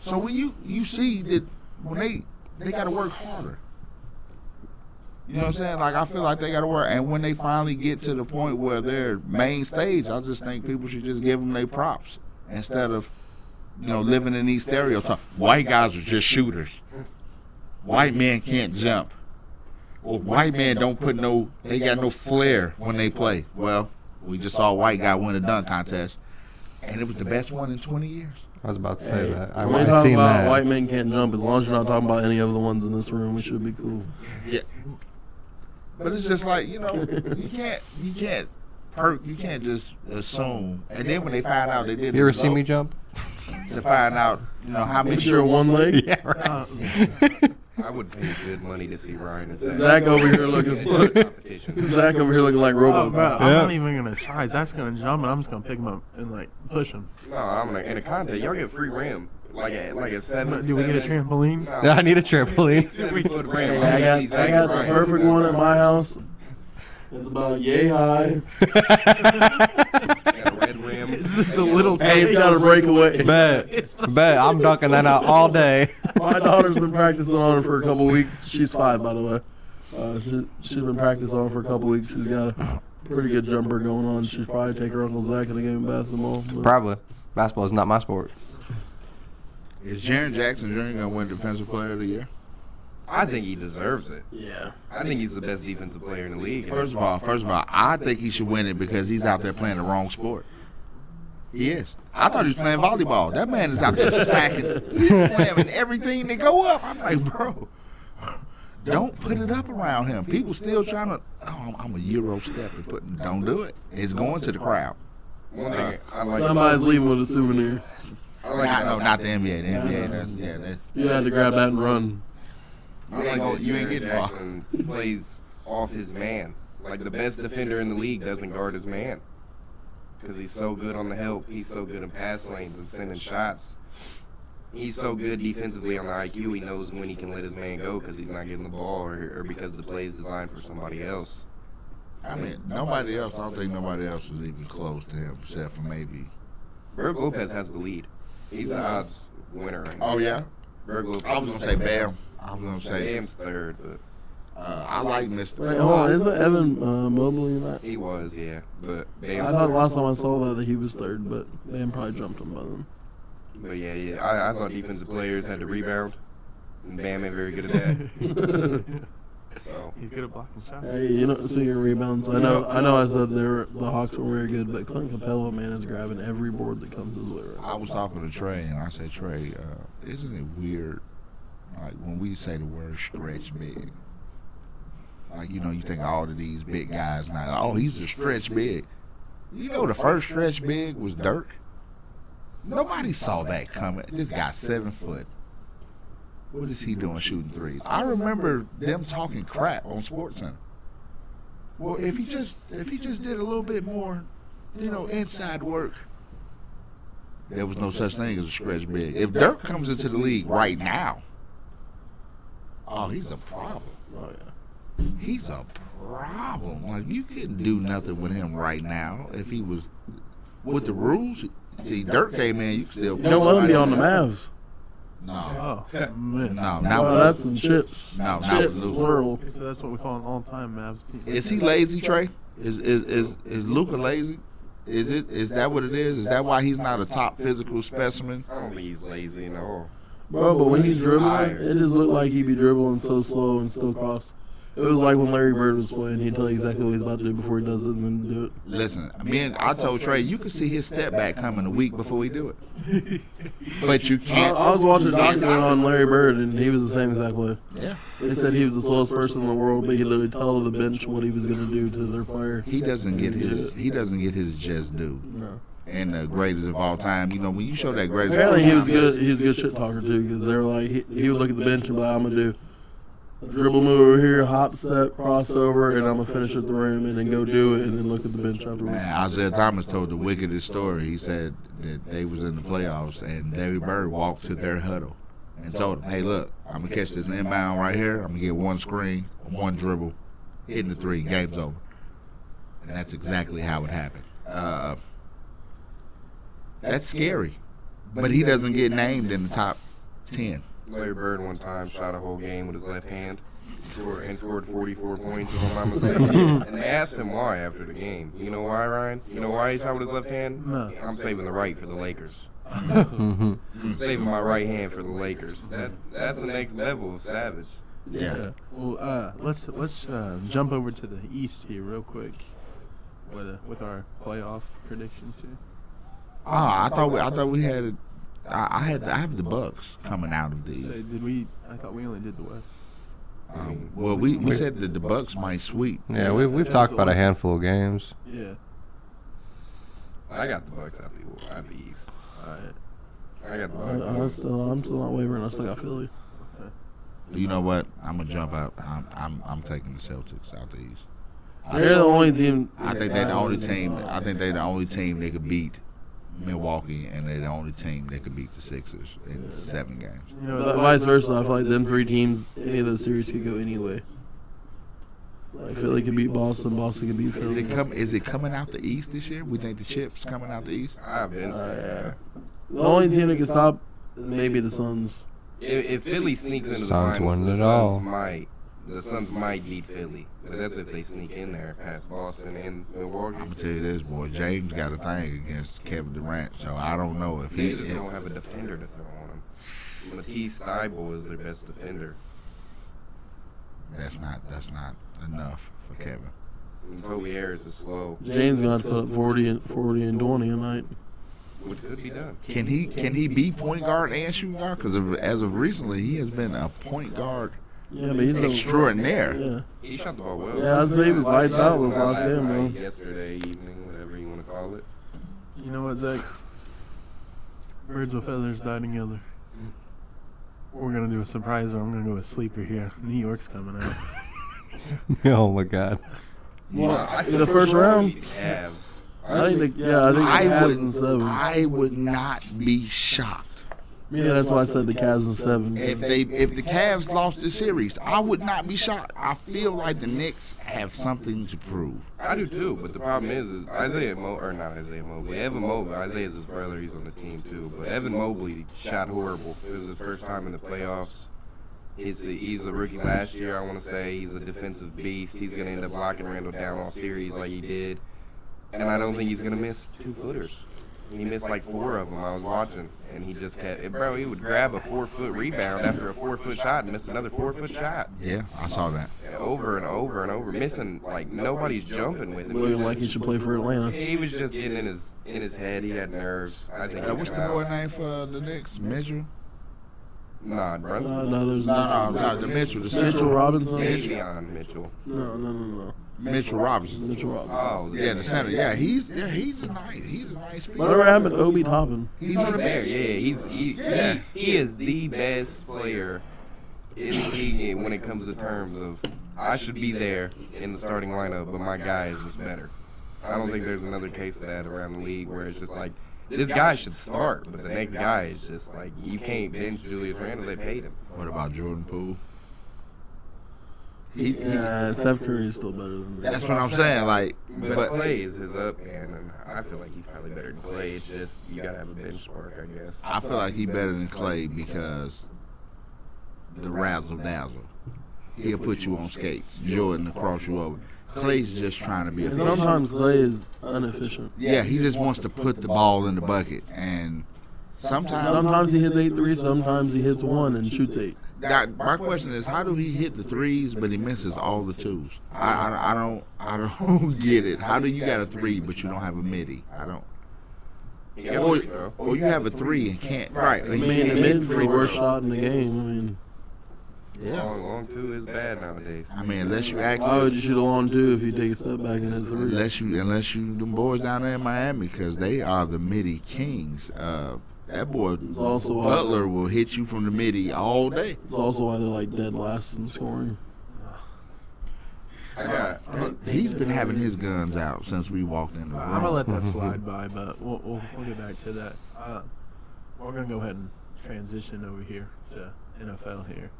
So when you see that when they got to work harder. You know what I'm saying? Like, I feel like they got to work. And when they finally get to the point where they're main stage, I just think people should just give them their props instead of, living in these stereotypes. White guys are just shooters. White men can't jump. Or white men they got no flair when they play. Well, we just saw a white guy win a dunk contest, and it was the best one in 20 years. I was about to say that. I might have seen that. White men can't jump. As long as you're not talking about any of the ones in this room, we should be cool. Yeah. But it's just like, you can't just assume. And then when they find out they did You ever see me jump? To find out, how many. You're one leg? Yeah, right. I would pay good money to see Ryan and Zach over here looking Zach over here looking like Robo. I'm not even gonna try. Zach's gonna jump, and I'm just gonna pick him up and push him. No, I'm like in a contest. Y'all get free rim. Like a 7. Do we get a trampoline? No, Yeah, I need a trampoline. 7-foot rim. I got the perfect one at my house. It's about yay high. Got a red rim. This is the little. Hey, it's got a breakaway. Bet. I'm dunking that out all day. My daughter's been practicing on it for a couple weeks. She's 5, by the way. She's been practicing on it for a couple weeks. She's got a pretty good jumper going on. She'd probably take her Uncle Zach in a game of basketball. Probably. Basketball is not my sport. Is Jaren Jackson Jr. going to win Defensive Player of the Year? I think he deserves it. Yeah. I think he's the best defensive player in the league. First of all, I think he should win it because he's out there playing the wrong sport. He is. I thought he was playing volleyball. That man is out there smacking. He's slamming everything that go up. I'm like, bro, don't put it up around him. People still trying to, I'm a Euro step and putting, don't do it. It's going to the crowd. One thing I like. Somebody's leaving with a souvenir. Not the NBA. The NBA, you had to grab that and run. You ain't getting far. Jackson plays off his man. Like, the best defender in the league doesn't guard his man. Because he's so good on the help. He's so good in pass lanes and sending shots. He's so good defensively on the IQ. He knows when he can let his man go because he's not getting the ball or because the play is designed for somebody else. I mean, nobody else. I don't think nobody else is even close to him except for maybe. Berg Lopez has the lead. He's the odds winner right now. Oh, yeah? Berg Lopez. I was going to say Bam. I was going to say. Bam's third, but. I like Mr. Wait, hold on. Isn't Evan Mobley in that? He was, yeah. But Bam. I thought last time I saw that he was third, but Bam probably jumped him by then. But yeah. I thought defensive players had to rebound. And Bam ain't very good at that. So. He's good at blocking shots. Hey, speaking of rebounds, I know I said the Hawks were very good, but Clint Capella, man, is grabbing every board that comes his way right now. I was talking to Trey, and I said, Trey, isn't it weird, like, when we say the word stretch big? Like, you think all of these big guys now, he's a stretch big. The first stretch big was Dirk. Nobody saw that coming. This guy's 7 foot. What is he doing shooting threes? I remember them talking crap on SportsCenter. Well, if he just did a little bit more, inside work, there was no such thing as a stretch big. If Dirk comes into the league right now, he's a problem. Oh yeah. He's a problem. Like, you couldn't do nothing with him right now if he was with the rules. See, Dirk came in, you can still. You don't let him be on the Mavs. No. Oh, man. No, That's some chips. No, chips, plural. So that's what we call an all-time Mavs team. Is he lazy, Trey? Is Luka lazy? Is that what it is? Is that why he's not a top physical specimen? I don't think he's lazy, no. Bro, but when he's dribbling, it just looked like he'd be dribbling so slow and still cross. It was like when Larry Bird was playing, he'd tell you exactly what he's about to do before he does it and then do it. Listen, I told Trey, you could see his step back coming a week before he do it. But you can't. I was watching a documentary on Larry Bird, and he was the same exact way. Yeah. They said he was the slowest person in the world, but he literally told the bench what he was going to do to their player. He doesn't get his just due. No. And the greatest of all time, when you show that greatest. Apparently he was good. He was a good shit talker too, because they were like he would look at the bench and be like, "I'm gonna do a dribble move over here, hop step, crossover, and I'm gonna finish at the rim, and then go do it, and then look at the bench afterwards." Man, Isaiah Thomas told the wickedest story. He said that they was in the playoffs, and Larry Bird walked to their huddle and told them, "Hey, look, I'm gonna catch this inbound right here. I'm gonna get one screen, one dribble, hitting the three, game's over." And that's exactly how it happened. That's scary, but he doesn't get named in the top 10. Larry Bird one time shot a whole game with his left hand and scored 44 points, if I'm not mistaken. And they asked him why after the game. You know why, Ryan? You know why he shot with his left hand? No. I'm saving the right for the Lakers. I'm saving my right hand for the Lakers. That's the next level of savage. Yeah. Well, let's jump over to the East here real quick with our playoff predictions here. I thought we had. I have the Bucks coming out of these. So did we? I thought we only did the West. Well, we said that the Bucks might sweep. Yeah, we've talked about a handful of games. Yeah. I got the Bucks out the East. All right. I got the Bucks. I'm still not wavering. I still got Philly. You know what? I'm gonna jump out. I'm taking the Celtics out the East. They're the only team. I think they're the only team. I think they're the only team that could beat Milwaukee, and they're the only team that could beat the Sixers in 7 games. But vice versa, I feel like them 3 teams, any of those series could go anyway. Like Philly could beat Boston, Boston could beat Philly. Is it coming out the East this year? We think the chip's coming out the East? I've been saying Yeah. The only team that can stop is maybe the Suns. If Philly sneaks into the Suns finals, won it all. the Suns might beat Philly. But that's if they sneak in there past Boston and Milwaukee. I'm gonna tell you this, boy. James got a thing against Kevin Durant, so I don't know if They just don't have a defender to throw on him. Matisse Thybulle is their best defender. That's not enough for Kevin. And Toby Harris is slow, James going to put up 40 and 20 a night. which could be done. Can he be point guard and shooting guard? Because as of recently, he has been a point guard Yeah, but he's extraordinaire. Yeah. He shot the ball well. Yeah, I'd say he was lights out this last game, night, bro. yesterday evening, whatever you want to call it. You know what, Zach? Birds with feathers die together. We're gonna do a surprise, or I'm gonna go with sleeper here. New York's coming out. Oh my God. In the first round? Cavs. I think the Cavs in 7. I would not be shocked Yeah, that's why I said the Cavs in 7. if the Cavs lost the series. I would not be shocked. I feel like the Knicks have something to prove. I do too, but the problem is Evan Mobley. Isaiah's his brother. He's on the team too. But Evan Mobley shot horrible. It was his first time in the playoffs. He's a rookie last year, I want to say. He's a defensive beast. He's going to end up locking Randall down all series like he did. And I don't think he's going to miss 2-footers. He missed like 4 of them. I was watching, and he just kept – bro, he would grab a 4-foot rebound after a 4-foot shot and miss another 4-foot shot. Yeah, I saw that. And over and over and over. Missing, like, nobody's jumping with him. Looking like he should play for Atlanta. He was just getting in his head. He had nerves. I think. What's the boy name for the Knicks? Mitchell? Nah, Brunson. No, there's No, the Mitchell. The Mitchell Robinson. Davion Mitchell. No. Mitchell Robinson. Oh, Yeah, the center. Yeah, he's a nice piece. Whatever happened to Obi Toppin? He's on the bench. Yeah, he is the best player in the league when it comes to terms of I should be there in the starting lineup, but my guy is just better. I don't think there's another case of that around the league where it's just like this guy should start, but the next guy is just like you can't bench Julius Randle. They paid him. What about Jordan Poole? Steph Curry is still better than that. That's what I'm saying. Like, but Clay is his up, and I feel like he's probably better than Clay. It's just you gotta have a bench spark, I guess. I feel like he's better than Clay because the razzle dazzle. He'll put you on skates. Jordan will cross you over. Clay's just trying to be efficient. Sometimes Clay is inefficient. Yeah, he just wants to put the ball in the bucket, and sometimes he hits 8 threes, sometimes he hits 1 and shoots 8. My question is, how do he hit the threes but he misses all the twos? I don't get it. How do you got a 3 but you don't have a midi? I don't. Or you have a 3 and can't. Right. I mean, the mid's the worst shot in the game. I mean, yeah. Long 2 is bad nowadays. I mean, unless you actually. Why would you shoot a long 2 if you take a step back and hit 3? Unless you them boys down there in Miami, because they are the midi kings. That boy Butler will hit you from the midi all day. It's also why they're like dead last in scoring. He's been having his guns out since we walked in the room. I'm gonna let that slide by, but we'll get back to that. We're gonna go ahead and transition over here to NFL here.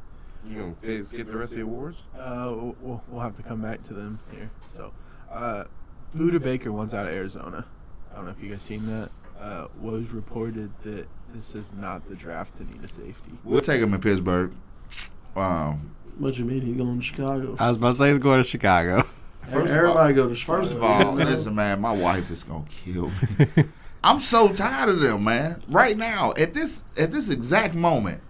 You gonna skip the rest of the awards? We'll have to come back to them here. So, Buda Baker wants out of Arizona. I don't know if you guys seen that. Was reported that this is not the draft to need a safety. We'll take him in Pittsburgh. What you mean? He's going to Chicago? I was about to say he's going to Chicago. Everybody go to Chicago. First of all, listen, man, my wife is gonna kill me. I'm so tired of them, man. Right now, at this exact moment,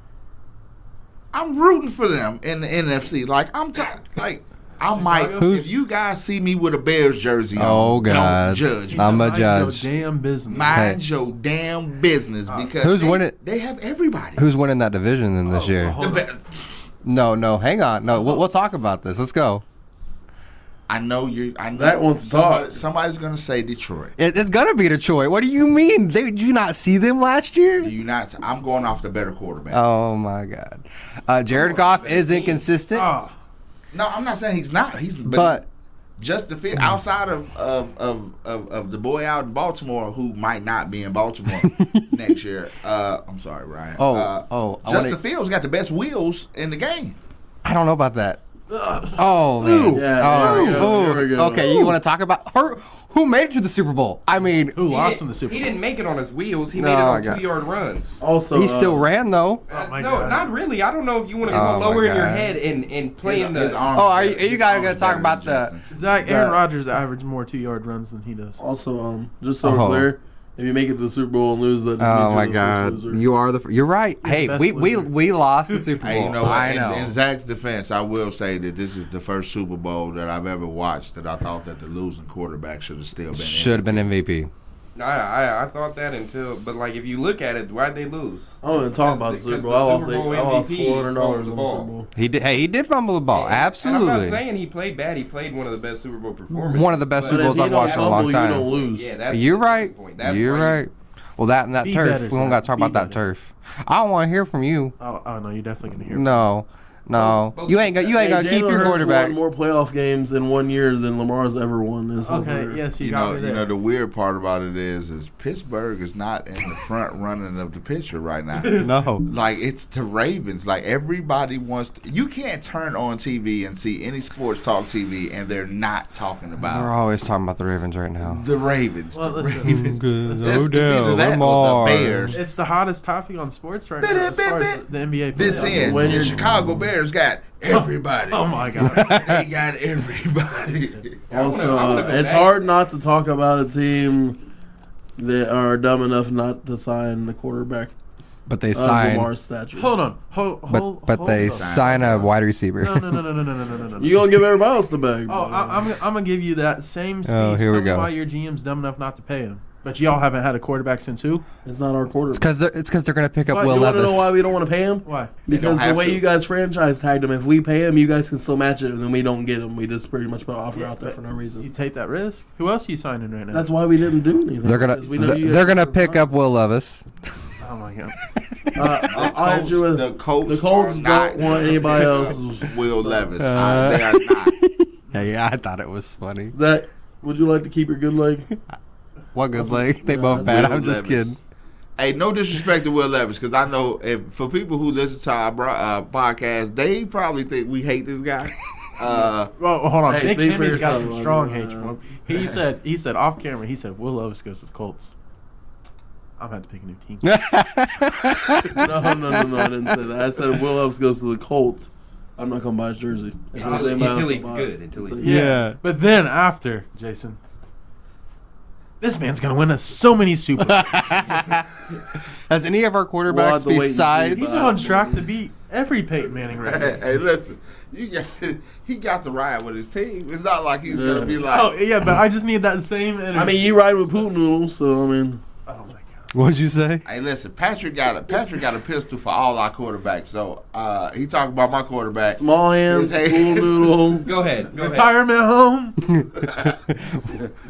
I'm rooting for them in the NFC. Like I'm tired. Like. I might. If you guys see me with a Bears jersey on, God. Don't judge me. I'm a judge. Mind your damn business. Mind your damn business because who's winning? They have everybody. Who's winning that division then this year? No, hang on. No, we'll talk about this. Let's go. I know Zach wants to talk. Somebody's gonna say Detroit. It's gonna be Detroit. What do you mean? Did you not see them last year? Do you not? I'm going off the better quarterback. Oh my God. Jared Goff is inconsistent. No, I'm not saying he's not. But just the fit outside of the boy out in Baltimore who might not be in Baltimore next year. I'm sorry, Ryan. Justin Fields got the best wheels in the game. I don't know about that. Oh man. Here we go. Okay, you want to talk about her? Who made it to the Super Bowl? I mean, who lost in the Super Bowl? He didn't make it on his wheels. He made it on 2-yard runs. Also, he still ran though. No, not really. I don't know if you want to go lower in your head and play in the. Are you guys gonna talk about the? Zach, Aaron Rodgers averaged more 2-yard runs than he does. Also, just so we're clear. If you make it to the Super Bowl and lose, that just means my God, you are you're right. Hey, we lost the Super Bowl. Hey, you know what? I know. In Zach's defense, I will say that this is the first Super Bowl that I've ever watched that I thought that the losing quarterback should have still been. Should have been MVP. I thought that but like if you look at it, why'd they lose? I don't even talk about the Super Bowl. I lost $400 on the Super Bowl. He did fumble the ball. Absolutely. And I'm not saying he played bad. He played one of the best Super Bowl performances. One of the best Super Bowls I've watched in a long time. You don't lose. Yeah, you're right. You're right. Well, that turf. We don't got to talk about that turf. I don't want to hear from you. Oh no, you're definitely gonna hear. No, you ain't gonna keep your quarterback. Won more playoff games in 1 year than Lamar's ever won. Yes, you know the weird part about it is Pittsburgh is not in the front running of the picture right now. No, like it's the Ravens. Like everybody wants. You can't turn on TV and see any sports talk TV and they're not talking about. We're always talking about the Ravens right now. The Ravens. Well, the listen, Ravens. It's either that or the Bears. It's the hottest topic on sports right now as far as the NBA. This in the Chicago Bears got everybody. Oh my God, they got everybody. Also, it's hard not to talk about a team that are dumb enough not to sign the quarterback. But they sign Lamar's stature. Hold on. But they sign a wide receiver. No. You gonna give everybody else the bag? Oh, I'm gonna give you that same speech. Oh, here we go. Why your GM's dumb enough not to pay him. But y'all haven't had a quarterback since who? It's not our quarterback. It's because they're going to pick up Will You Levis. want to know why we don't want to pay him? Why? Because the way you guys franchise tagged him, if we pay him, you guys can still match it, and then we don't get him. We just pretty much put an offer out there for no reason. You take that risk? Who else are you signing right now? That's why we didn't do anything. They're gonna pick up Will Levis. Oh my god. The Colts don't want anybody else. Will Levis. They are not. Yeah, I thought it was funny. Zach, would you like to keep your good leg? What good leg? They both bad. I'm just kidding. Hey, no disrespect to Will Levis, because I know for people who listen to our podcast, they probably think we hate this guy. Well, hold on. Hey, Nick Timmy's got yourself, some strong hate for him. He said off camera. He said Will Levis goes to the Colts. I'm going to have to pick a new team. No, I didn't say that. I said Will Levis goes to the Colts. I'm not gonna buy his jersey until he's good. Yeah. But then after, Jason, this man's gonna win us so many Super Bowls. Has any of our quarterbacks besides? He's on track to beat every Peyton Manning record. Hey, listen, he got to ride with his team. It's not like he's gonna be like. Oh yeah, but I just need that same energy. I mean, you ride with Putin noodles, so I mean. Oh my god. What'd you say? Hey, listen, Patrick got a pistol for all our quarterbacks. So he talking about my quarterback. Small hands, pool noodle. Go ahead. Retirement home.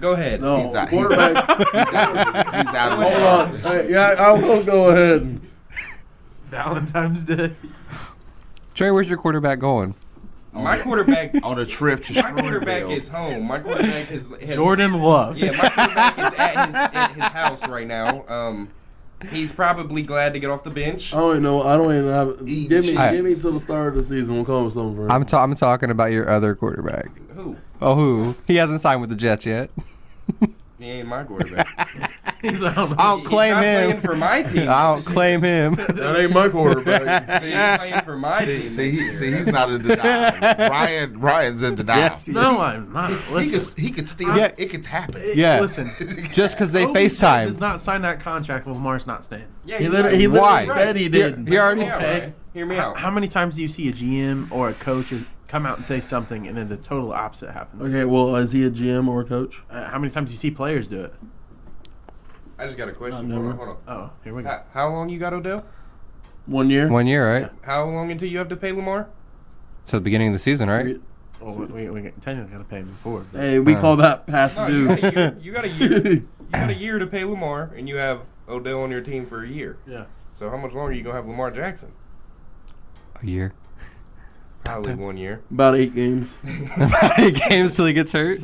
Go ahead. No, he's out. quarterback. He's out. Hold on. Yeah, I will go ahead. Valentine's Day. Trey, where's your quarterback going? My quarterback on a trip to my quarterback is home. My quarterback is Jordan Love. Yeah, my quarterback is at his house right now. He's probably glad to get off the bench. I don't even have. Give me till the start of the season. We'll come with something for him. I'm talking about your other quarterback. Who? Oh, who? He hasn't signed with the Jets yet. He ain't my quarterback. I'll claim him. Playing for my team. I'll claim him. That ain't my quarterback. He's playing for my team. See, he's not in denial. Ryan's in denial. Yes, no, I'm not. He could steal. Yeah. It could happen. Yeah. Listen, just because they FaceTime. does not sign that contract. Well, Lamar's not staying. Yeah, he literally said he did. He already said. Hear me out. How many times do you see a GM or a coach come out and say something and then the total opposite happens? Okay, well, is he a GM or a coach? How many times do you see players do it? I just got a question. Hold on. Oh, here we go. How long you got, Odell? 1 year. 1 year, right? How long until you have to pay Lamar? To the beginning of the season, right? Well, we technically got to pay him before. Hey, we call that past due. You got a year. You got a year to pay Lamar, and you have Odell on your team for a year. Yeah. So how much longer are you gonna have Lamar Jackson? A year. Probably 1 year. About 8 games. 8 games till he gets hurt.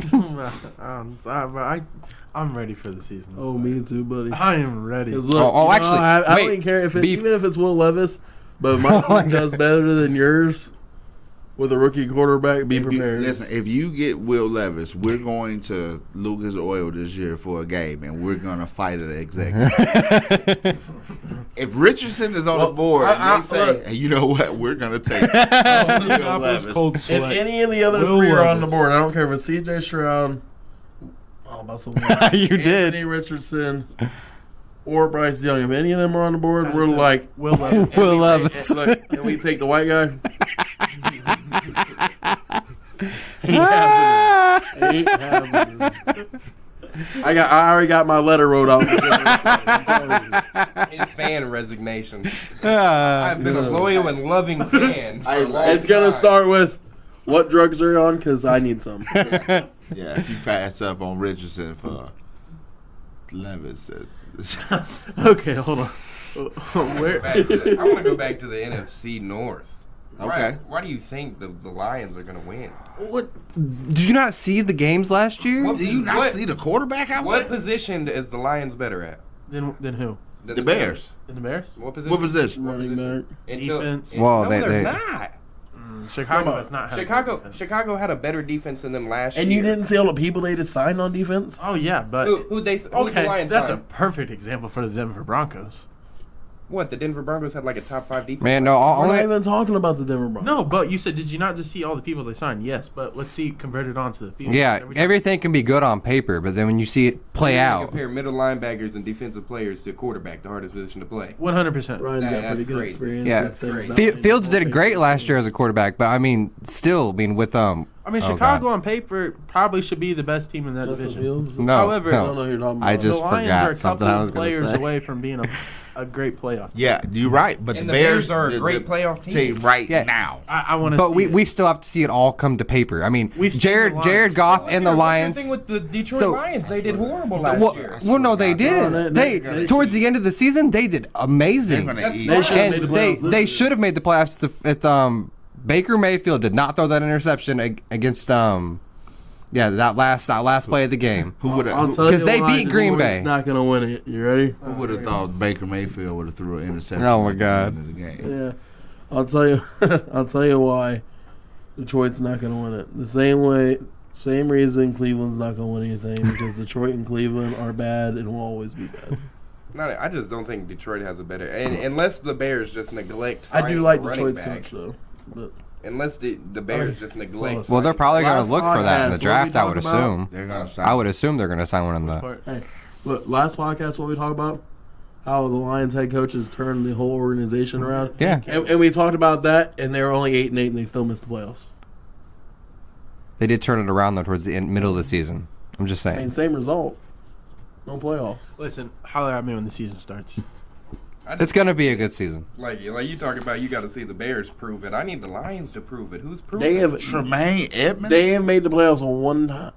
I'm ready for the season. Oh, me too, buddy. I am ready. Look, actually, I don't even care even if it's Will Levis, but if my team does better than yours with a rookie quarterback, be prepared. If you get Will Levis, we're going to Lucas Oil this year for a game, and we're going to fight at the executive. If Richardson is on the board, and they say, hey, you know what, we're going to take Will Levis. If any of the other three are on the board, I don't care if it's C.J. Stroud, you did. Anthony Richardson or Bryce Young. If any of them are on the board, we're like Will Levis. Will Levis. Can we take the white guy? Ain't happening. I already got my letter wrote out. His fan resignation. I've been a loyal and loving fan. It's gonna start with what drugs are you on? Because I need some. Yeah, if you pass up on Richardson for Levis. Okay, hold on. I want to go back to the NFC North. Okay. Why do you think the Lions are going to win? What? Did you not see the games last year? Did you not see the quarterback out there? What position is the Lions better at? Then who? The Bears. In the Bears? What position? Running back. Defense. Well, they're not. Chicago has not had Chicago had a better defense than them last year. And you didn't see all the people they just signed on defense? Oh, yeah, but... Who the Lions that's signed? a perfect example for the Denver Broncos. What, the Denver Broncos had like a top 5 defense? Man, no, We're not even talking about the Denver Broncos. No, but you said, did you not just see all the people they signed? Yes, but let's see converted onto the field. Yeah, everything can be good on paper, but then when you see it play out. Compare middle linebackers and defensive players to quarterback, the hardest position to play. 100%. Ryan's got pretty good experience. Yeah, Fields did great last year as a quarterback, but I mean, still, with I mean, Chicago on paper probably should be the best team in that division. No, however, I don't know who you're talking about. I just the Lions forgot are a something couple I was going to players say. away from being a great playoff team. Yeah, you're right. But And the the Bears are a great playoff team right Yeah. now. I want to. But we still have to see it all come to paper. I mean, We've seen Jared the Lions. Goff and the Lions. Thing with the Detroit Lions, they did horrible last year. Well, no, they didn't. No, They towards the end of the season, they did amazing. They're gonna eat. They should have made And the playoffs. they should have made the playoffs if Baker Mayfield did not throw that interception against that last play of the game. Who would I'll have? tell you 'Cause they why beat the Green Detroit's Bay. not going to win it. You ready? Who would have thought Baker Mayfield would have threw an interception? Oh, my at the God. end of the game? Yeah. I'll tell you. I'll tell you why Detroit's not going to win it. The same reason Cleveland's not going to win anything, because Detroit and Cleveland are bad and will always be bad. I just don't think Detroit has a better. And unless the Bears just neglect. I do like signing a running Detroit's back. coach though. But Unless the Bears just neglect. Well, they're probably going Last to look for that in the podcast, draft. what I we would talk about? assume. They're gonna sign. I would assume they're going to sign one in the. hey, look, last podcast what we talked about, how the Lions head coaches turned the whole organization around. Yeah. And we talked about that, and they were only 8-8, and they still missed the playoffs. They did turn it around though towards the middle of the season. I'm just I mean, saying. same result. No playoff. Listen, holler at me when the season starts. It's going to be a good season. Like you talk about, you got to see the Bears prove it. I need the Lions to prove it. Who's proving They it? have Tremaine Edmonds, they have made the playoffs on one time.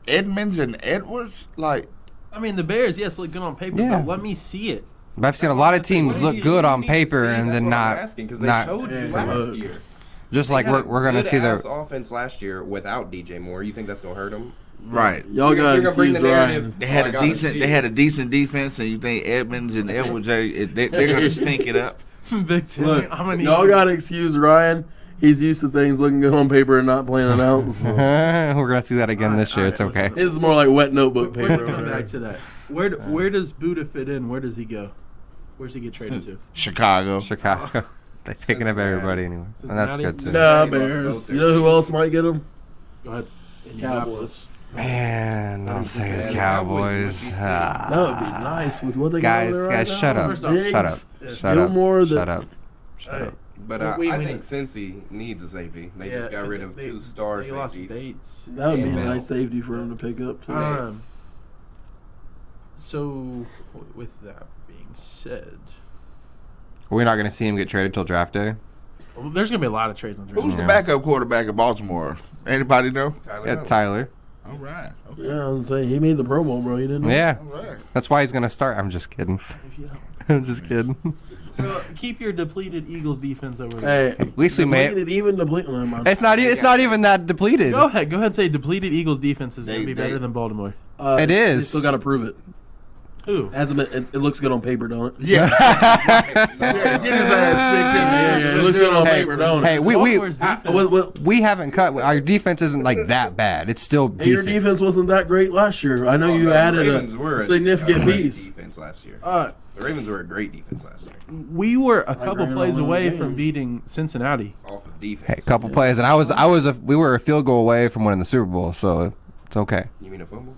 Edmonds and Edwards. Like I mean, the Bears, yes, look good on paper, Yeah. but let me see it. But I've seen a lot of teams look good on paper and then not. Because they not showed you Yeah. last year. just like we're going to see the the. offense last year without DJ Moore. You think that's going to hurt them? right. Y'all got You're gonna bring excuse the Ryan. narrative. They had I a gotta decent. see They it. had a decent defense, and you think Edmonds and Edwards they're gonna stink it up. Big Ten. Look, I'm gonna y'all got to excuse Ryan. He's used to things looking good on paper and not playing it out. So. We're going to see that again this year. It's okay. This is more like wet notebook We're paper. gonna come over there. back to that. Where does Buddha fit in? Where does he go? Where's he get traded to? Chicago. Chicago. They're taking up everybody anyway. And that's Cincinnati? good too. Nah, Cincinnati Bears. lost both You know who their else might get him? Go ahead. Cowboys. Man, don't say the Yeah, Cowboys. Cowboys Ah. That would be nice with what they got Guys, over there right guys, shut now. up. First off, Shut up. Diggs, Shut up. Gilmore, Shut up. Shut up. But Well, I we think know. Cincy needs a safety. They just got rid of two star They lost safeties. Bates. That would be a Yeah. nice safety for him to pick up too. So, with that being said, We're not going to see him get traded till draft day. well, there's gonna be a lot of trades on draft. Who's the backup quarterback of Baltimore? Anybody know? Yeah, Tyler. All right. Okay. Yeah, I'm saying he made the Pro Bowl, bro. He didn't. Yeah, All right. that's why he's going to start. I'm just kidding. I'm just kidding. So keep your depleted Eagles defense over there. Hey, At least we made. depleted, even depleted. No, mind. It's not. It's not even that depleted. Go ahead and say depleted Eagles defense is gonna They- be they- better than Baltimore. It They is. still got to prove it. Who? It looks good on paper, don't it? Yeah. Yeah, get his ass Big Ten. Yeah, it looks good on Hey, paper, don't hey, it? Baltimore's defense. we haven't cut. Our defense isn't like that bad. It's still Hey, your decent. defense wasn't that great last year. I know you added a significant great piece. defense last year. The Ravens were a great defense last year. we were a couple agree plays on away games. from beating Cincinnati. Off of defense. Hey, a couple plays, and we were a field goal away from winning the Super Bowl, so it's okay. You mean a fumble?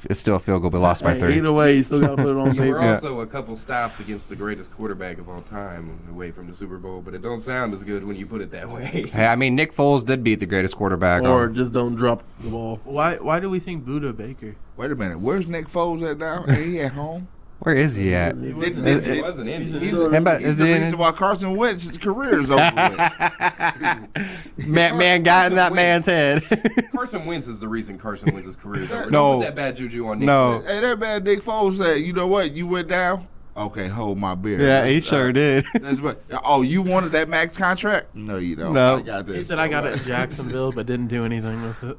It's still a field goal, but lost by Hey, 3. either way, you still got to put it on You were paper. also a couple stops against the greatest quarterback of all time away from the Super Bowl, but it don't sound as good when you put it that way. Hey, I mean, Nick Foles did beat the greatest quarterback. Or just don't drop the ball. Why do we think Buddha Baker? Wait a minute. Where's Nick Foles at now? Ain't he at home? Where is he at? He Did- wasn't- It wasn't in. He's, He's But he's is the it in- reason why Carson Wentz's career is over with. Man got in that man's head. Carson Wentz is the reason Carson Wentz's career is over. No. Don't put that bad juju on Nick. No. Hey, that man Nick Foles said, you know what? You went down? Okay, hold my beer. Yeah, he sure did. That's what. Oh, you wanted that max contract? No, you don't. No. I got this. He said I got it in Jacksonville, but didn't do anything with it.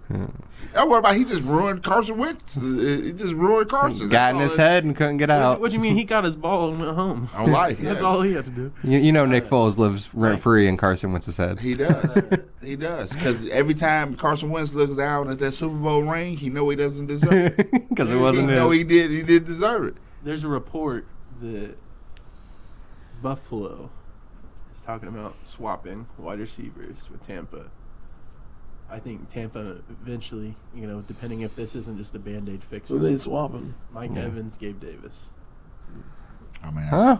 Don't worry about it. He just ruined Carson Wentz. He just ruined Carson. Got in his head and couldn't get out. What do you mean? He got his ball and went home. On life. That's Yeah. all he had to do. You know Nick Foles lives rent free in Carson Wentz's head. He does. He does. Because every time Carson Wentz looks down at that Super Bowl ring, he know he doesn't deserve it. Because it He wasn't know his. he did deserve it. There's a report that Buffalo is talking about swapping wide receivers with Tampa. I think Tampa eventually, depending if this isn't just a Band-Aid fix. Who they swapping? Mike Evans, Gabe Davis. I mean, Huh?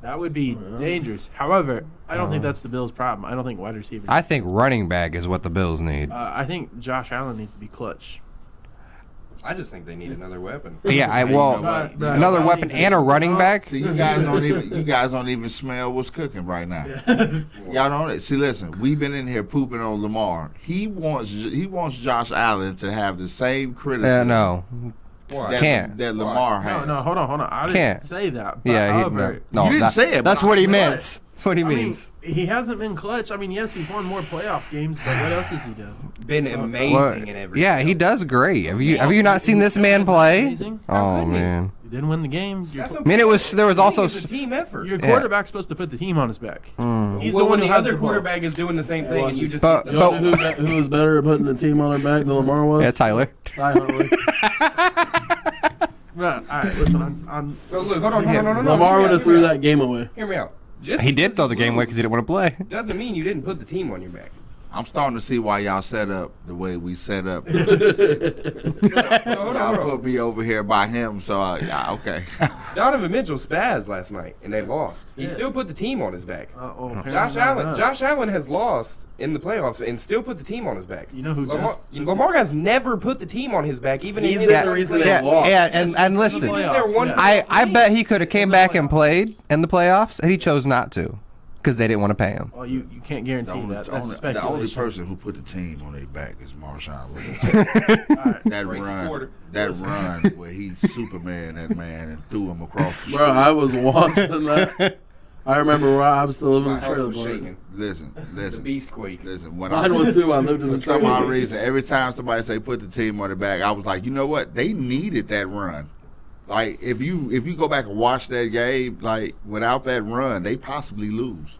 That would be dangerous. However, I don't think that's the Bills' problem. I don't think wide receivers. I think running back is what the Bills need. I think Josh Allen needs to be clutch. I just think they need another weapon. Yeah, another weapon and a running back. See, you guys don't even smell what's cooking right now. Y'all don't. See, listen, we've been in here pooping on Lamar. He wants Josh Allen to have the same criticism. No. That Lamar has. No, hold on. I didn't say that. But you didn't say it. That's what he meant. That's what he means. He hasn't been clutch. I mean, yes, he's won more playoff games, but what else has he done? Been amazing in every. Yeah, he does great. Have you not seen this man play? Oh man. You didn't win the game. Okay. I mean, there was also a team effort. Your quarterback's supposed to put the team on his back. He's the one. The other quarterback is doing the same thing, and you just. Who was better at putting the team on their back than Lamar was? Yeah, Tyler. Right, all right, listen. So look, hold on. Lamar would have threw that game away. Hear me out. He did throw the game away because he didn't want to play. Doesn't mean you didn't put the team on your back. I'm starting to see why y'all set up the way we set up. Y'all put me over here by him, so okay. Donovan Mitchell spazzed last night, and they lost. He still put the team on his back. Josh Allen has lost in the playoffs and still put the team on his back. You know who Lamar has never put the team on his back, even he's the reason they lost. Yeah, and listen, I bet he could have came back and played in the playoffs, and he chose not to. Because they didn't want to pay him. Well, you can't guarantee that. That's the only person who put the team on their back is Marshawn Lynch. That run where he Superman that man and threw him across the street. Bro, I was watching that. I remember where I was still living in the trailer. Listen. The beast quake. Listen, mine was too. I lived in the for some odd reason, every time somebody say put the team on their back, I was like, you know what? They needed that run. Like, if you go back and watch that game, like, without that run, they possibly lose.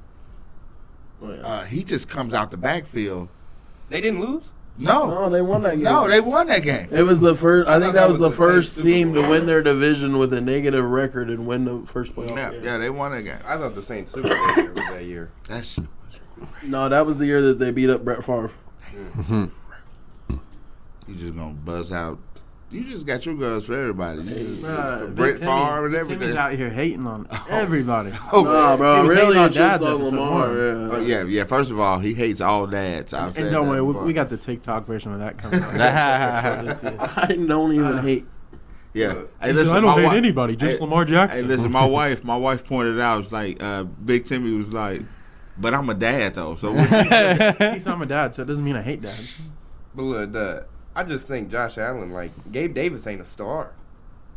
He just comes out the backfield. They didn't lose? No, they won that game. No, they won that game. It was the first. I think that was the first team to win their division with a negative record and win the first playoff game. Yeah, they won that game. I thought the Saints Super Bowl was that year. That shit was great. No, that was the year that they beat up Brett Favre. You just gonna buzz out. You just got your guns for everybody. You just, for Brett Favre and everything. Timmy's out here hating on everybody. Nah, bro, really, on it's Dad's just on Lamar. Yeah. First of all, he hates all dads. I've said and don't that worry, before. we got the TikTok version of that coming out. I don't even hate. Yeah, hey, listen, I don't hate anybody, just Lamar Jackson. Hey, listen, my wife pointed out, it's like Big Timmy was like, but I'm a dad though, so he's not my dad, so it doesn't mean I hate dads. But look, I just think Josh Allen, like, Gabe Davis ain't a star.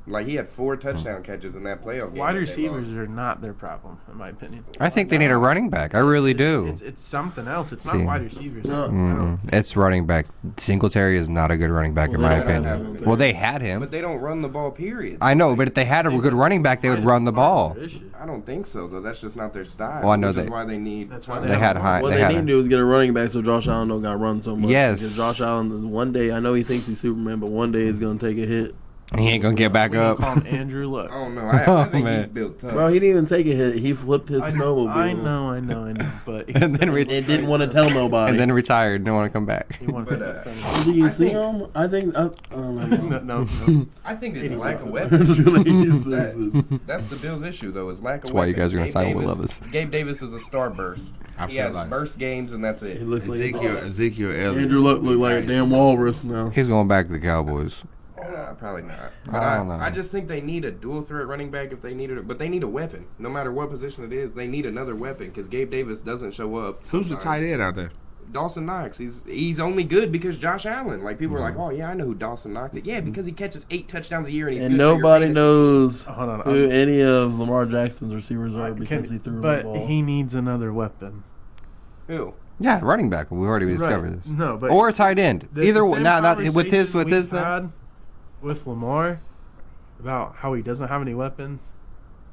Like, he had 4 touchdown catches in that playoff game. Wide receivers are not their problem, in my opinion. I think they need a running back. I really do. It's something else. It's not wide receivers. It's running back. Singletary is not a good running back, in my opinion. Well, they had him. But they don't run the ball, period. I know, but if they had a good running back, they would run the ball. I don't think so, though. That's just not their style. Well, I know that's why they need. That's why they had high. What they need to do is get a running back so Josh Allen don't got to run so much. Yes. Because Josh Allen, one day, I know he thinks he's Superman, but one day he's going to take a hit. He ain't gonna get back up. Call him Andrew Luck. I don't know. I think he's built tough. Bro, he didn't even take a hit. He flipped his snowmobile. I know. But and then didn't want to tell nobody. And then retired. Didn't want to come back. He wanted to take did you see him? I think. no. I think it's lack of weapons. That's the Bills' issue, though, is lack of weapons. That's why you guys are gonna sign with Levis. Gabe Davis is a star burst. He has burst games, and that's it. He looks like Ezekiel Elliott. Andrew Luck look like a damn walrus now. He's going back to the Cowboys. Probably not. But I don't know. I just think they need a dual threat running back if they need it. But they need a weapon. No matter what position it is, they need another weapon because Gabe Davis doesn't show up. Who's the tight end out there? Dawson Knox. He's only good because Josh Allen. Like, people are like, oh, yeah, I know who Dawson Knox is. Yeah, because he catches 8 touchdowns a year and he's good nobody knows who any of Lamar Jackson's receivers are because he threw the ball. But he needs another weapon. Who? Yeah, running back. We already discovered this. No, but or a tight end. Either one. Not with this. With Lamar about how he doesn't have any weapons,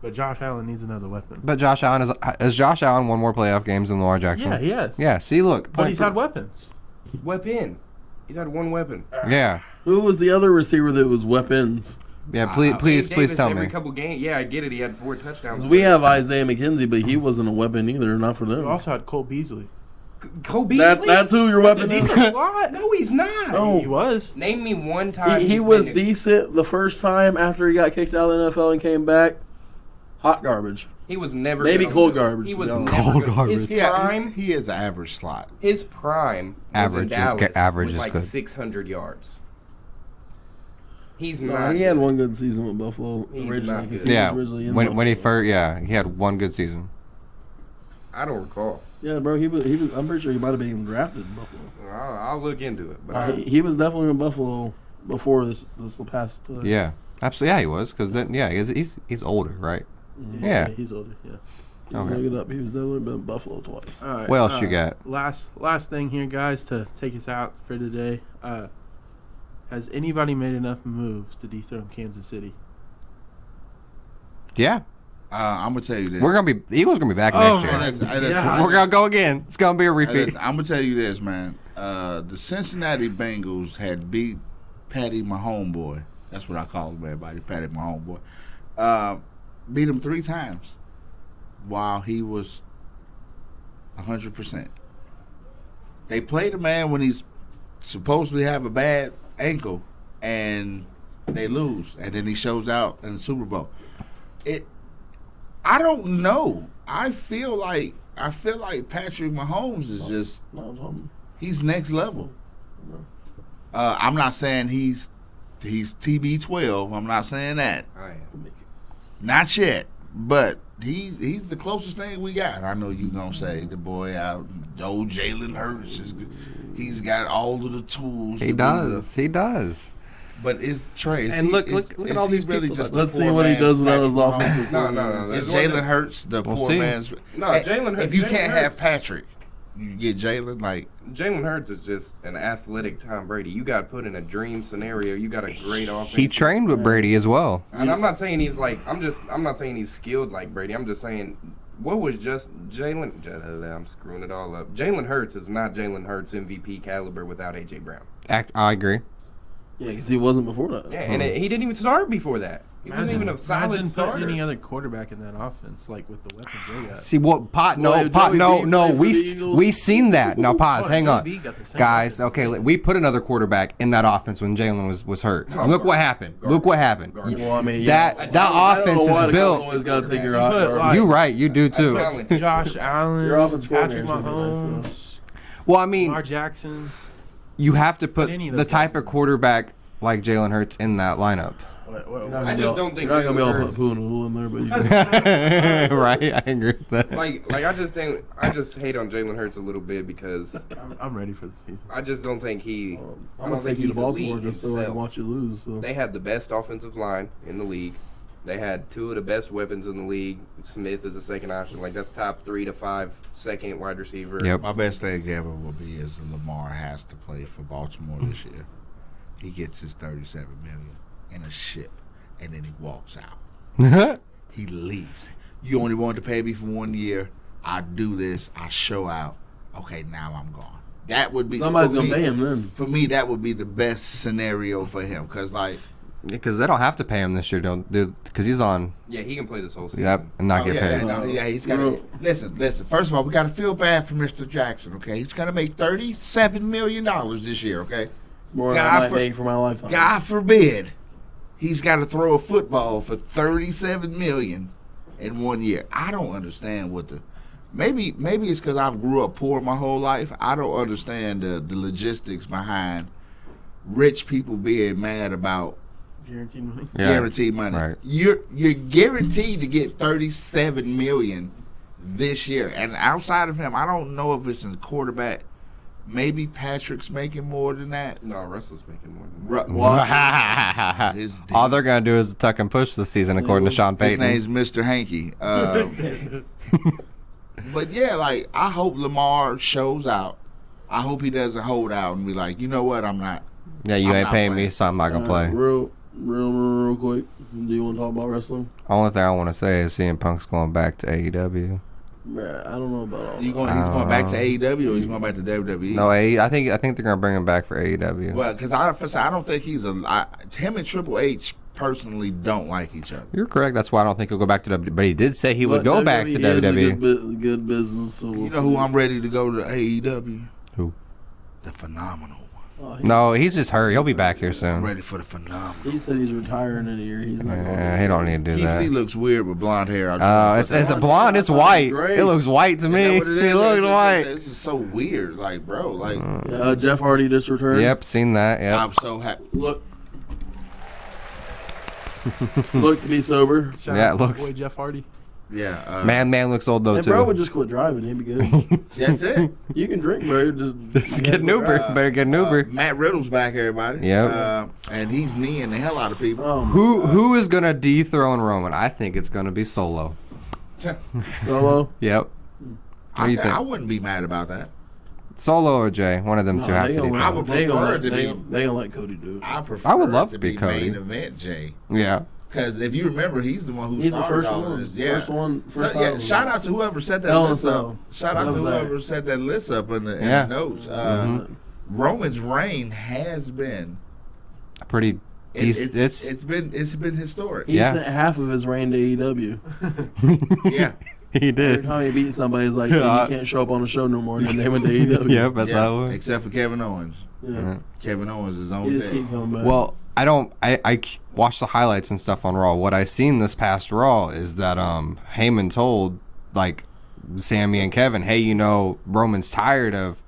but Josh Allen needs another weapon. But Josh Allen has Josh Allen won more playoff games than Lamar Jackson? Yeah, he has. Yeah, see, look. But he's had weapons. He's had one weapon. Yeah. Who was the other receiver that was weapons? Yeah, please tell me. Every couple games, yeah, I get it. He had 4 touchdowns. We have Isaiah McKenzie, but he wasn't a weapon either. Not for them. You also had Cole Beasley. Cole Beasley? That's who your weapon is. No, he's not. No, he was. Name me one time. He was decent the first time after he got kicked out of the NFL and came back. Hot garbage. He was never maybe gonna cold lose. garbage. He was to be never honest. Cold gonna- garbage. His prime. He is an average slot. His prime. Average Was in is- Dallas average was is like good. 600 yards. He's No, not. he had one good season with Buffalo He's originally. not 'cause good. he Yeah, was originally in when he Buffalo. first, he had one good season. I don't recall. Yeah, bro, he was. I'm pretty sure he might have been even drafted in Buffalo. I'll look into it. But He was definitely in Buffalo before this past. Yeah, absolutely. Yeah, he was because then he's older, right? Yeah. He's older. Yeah. Okay. Look it up. He was definitely been in Buffalo twice. All right. What else you got? Last thing here, guys, to take us out for today. Has anybody made enough moves to dethrone Kansas City? Yeah, I'm gonna tell you this. the Eagles gonna be back Oh, next year. my We're gonna go again. It's gonna be a repeat. I'm gonna tell you this, man. The Cincinnati Bengals had beat Patty, my homeboy. That's what I call him, everybody. Patty, my homeboy. Beat him 3 times while he was 100%. They played a man when he's supposedly have a bad ankle, and they lose, and then he shows out in the Super Bowl. I don't know. I feel like Patrick Mahomes is just he's next level. I'm not saying he's TB12. I'm not saying that. I am. Not yet. But he's the closest thing we got. I know you gonna say the boy out. Old Jalen Hurts is. He's got all of the tools. He does. But it's Trey. And look at all these really people. just Let's a see poor what he man's does without Patrick his Mahomes? offensive. No. Is There's Jalen one- Hurts the We'll poor see. man's? No, Hey, Jalen Hurts. If you Jalen can't Hurts- have Patrick, you get Jalen. Like Jalen Hurts is just an athletic Tom Brady. You got put in a dream scenario. You got a great offense. He trained with Brady as well. And I'm not saying he's like. I'm not saying he's skilled like Brady. I'm just saying. What was just Jalen? I'm screwing it all up. Jalen Hurts is not Jalen Hurts MVP caliber without AJ Brown. I agree. Yeah, because he wasn't before that. Yeah, and he didn't even start before that. He wasn't even a solid Imagine starter. putting any other quarterback in that offense, like with the weapons they got. See what pot? Well, No, pot. Joey No, B no. played for the Eagles. We seen that. Now pause. Oh, Hang Joey on, B got the same guys. offense. Okay, we put another quarterback in that offense when Jalen was hurt. Look what happened. Look what happened. Well, I mean, That I offense don't know why is the built. Cowboys got to take your put, eye. like- You right. You do too. telling Josh Allen, Your offense Patrick coordinator's gonna be nice, Mahomes, Well, I mean, Lamar Jackson. you have to put Any of the those type guys. of quarterback like Jalen Hurts in that lineup. I just don't think you're not gonna be able to Jalen put Pooh and Hul in there, but you can. Right? I agree with that. like I just hate on Jalen Hurts a little bit because I'm ready for the season. I just don't think he. I I'm don't gonna think take you to he's Baltimore elite just so I can himself. watch you lose. So. They had the best offensive line in the league. They had 2 of the best weapons in the league. Smith is a second option. Like that's top 3 to 5 second wide receiver. Yep. my best thing ever will be is Lamar has to play for Baltimore this year. He gets his $37 million in a ship, and then he walks out. He leaves. You only wanted to pay me for 1 year. I do this. I show out. Okay, now I'm gone. That would be Somebody's for gonna me- pay him then. For me, that would be the best scenario for him. Cause like, Because they don't have to pay him this year, don't do? Because he's on. Yeah, he can play this whole season. Yep, and not oh, get yeah, paid. yeah, he's got to listen. First of all, we got to feel bad for Mr. Jackson. Okay, he's gonna make $37 million this year. Okay, It's more than God I might for- make for my lifetime. God forbid, he's got to throw a football for $37 million in 1 year. I don't understand what the. Maybe it's because I've grew up poor my whole life. I don't understand the logistics behind rich people being mad about Guaranteed money. Yeah. guaranteed money. Right. You're guaranteed to get $37 million this year, and outside of him, I don't know if it's in quarterback. Maybe Patrick's making more than that. No, Russell's making more than that. His All they're gonna do is tuck and push this season, according to Sean His Payton. name's Mr. Hanky. But yeah, like I hope Lamar shows out. I hope he doesn't hold out and be like, you know what, I'm not. Yeah, you I'm ain't not paying me, playing. so I'm not gonna play. Real quick. Do you want to talk about wrestling? Only thing I want to say is CM Punk's going back to AEW. Bruh, I don't know about all He's that. going back to AEW or he's going back to WWE. No, I think they're gonna bring him back for AEW. Well, because I don't think he's him and Triple H personally don't like each other. You're correct. That's why I don't think he'll go back to WWE. But he did say he would But go back to WWE is a WWE. good business. So we'll You know who see. I'm ready to go to AEW? Who? The phenomenal one. No, he's just hurt. He'll be back here I'm soon. ready for the phenomenal. He said he's retiring in a year. He's not going Yeah, he don't need to do Keith Lee that. looks weird with blonde hair. It's a blonde. It's white. It looks white to me. What it is? It looks white. This is so weird. Like, bro, like. Jeff Hardy just returned. Yep, seen that. Yep. I'm so happy. Look to be sober. Shout Yeah, out it to my looks- boy Jeff Hardy. Yeah. Man looks old though And too. bro would just quit driving. He'd be good. That's it. You can drink, bro. Just get an Uber. Better get an Uber. Matt Riddle's back, everybody. Yep. And he's kneeing the hell out of people. Oh, Who is gonna dethrone Roman? I think it's gonna be Solo. Solo? Yep. What do you think? I wouldn't be mad about that. Solo or Jay? One of them two have to do. I would prefer it to be. They gonna let Cody do it. I would love to to be be Cody. main event Jay. Yeah. Because if you remember, he's the one who He's the started first all of one. this. Yeah. First So, shout out to whoever set that Hell in a list up. Cell. Shout out to whoever set that list up in the notes. Roman's reign has been Pretty decent. it's been historic. He sent half of his reign to AEW. Yeah. He Every did. time he beat somebody, he's like, hey, you can't show up on the show no more. And then they went to AEW. Yep, that's how it was. Except for Kevin Owens. Yeah. Kevin Owens is on He just deck. keep coming back. Well, I watched the highlights and stuff on Raw. What I seen this past Raw is that Heyman told like Sammy and Kevin, hey, you know, Roman's tired of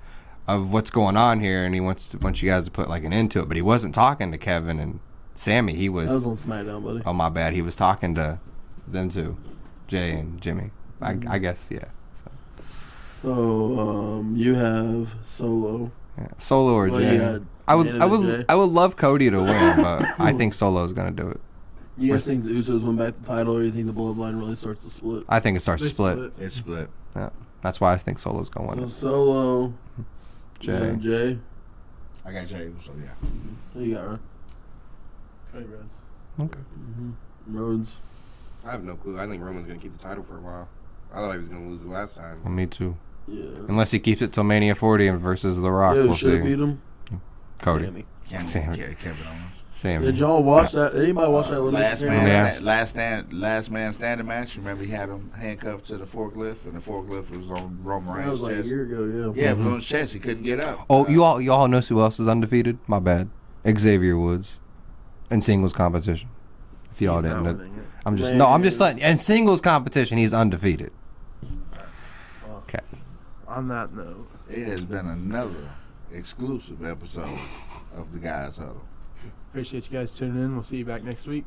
what's going on here, and he wants you guys to put like an end to it. But he wasn't talking to Kevin and Sammy. He was. That was on SmackDown, buddy. Oh my bad. He was talking to them two, Jay and Jimmy. I guess yeah. So you have Solo. Yeah. Solo or Well, Jay. you had I Jay. would love Cody to win, but I think Solo's gonna do it. You guys think the Usos win back the title, or you think the Bloodline really starts to split? I think it starts to split. It's split. Yeah, that's why I think Solo's gonna win So it. Solo, Jay. Jay. I got Jay, so yeah. Who you got, right? Cody Rhodes. Okay. Rhodes. I have no clue. I think Roman's going to keep the title for a while. I thought he was going to lose it last time. Well, me too. Yeah. Unless he keeps it till Mania 40 and versus The Rock, Who we'll should have see. beat him? Cody. Sammy. Sammy. Kevin Owens. Sammy. Did y'all watch that? Anybody watch that? Last Elimination man standing match. Remember he had him handcuffed to the forklift, and the forklift was on Roman That Reigns' was like a chest. year ago, yeah. Yeah, it was on his chest. He couldn't get up. Oh, you all know who else is undefeated? My bad. Xavier Woods. In singles competition. If y'all didn't know. I'm just letting. In singles competition, he's undefeated. Okay. On that note, It has been another exclusive episode of the Guys Huddle. appreciate you guys tuning in. We'll see you back next week.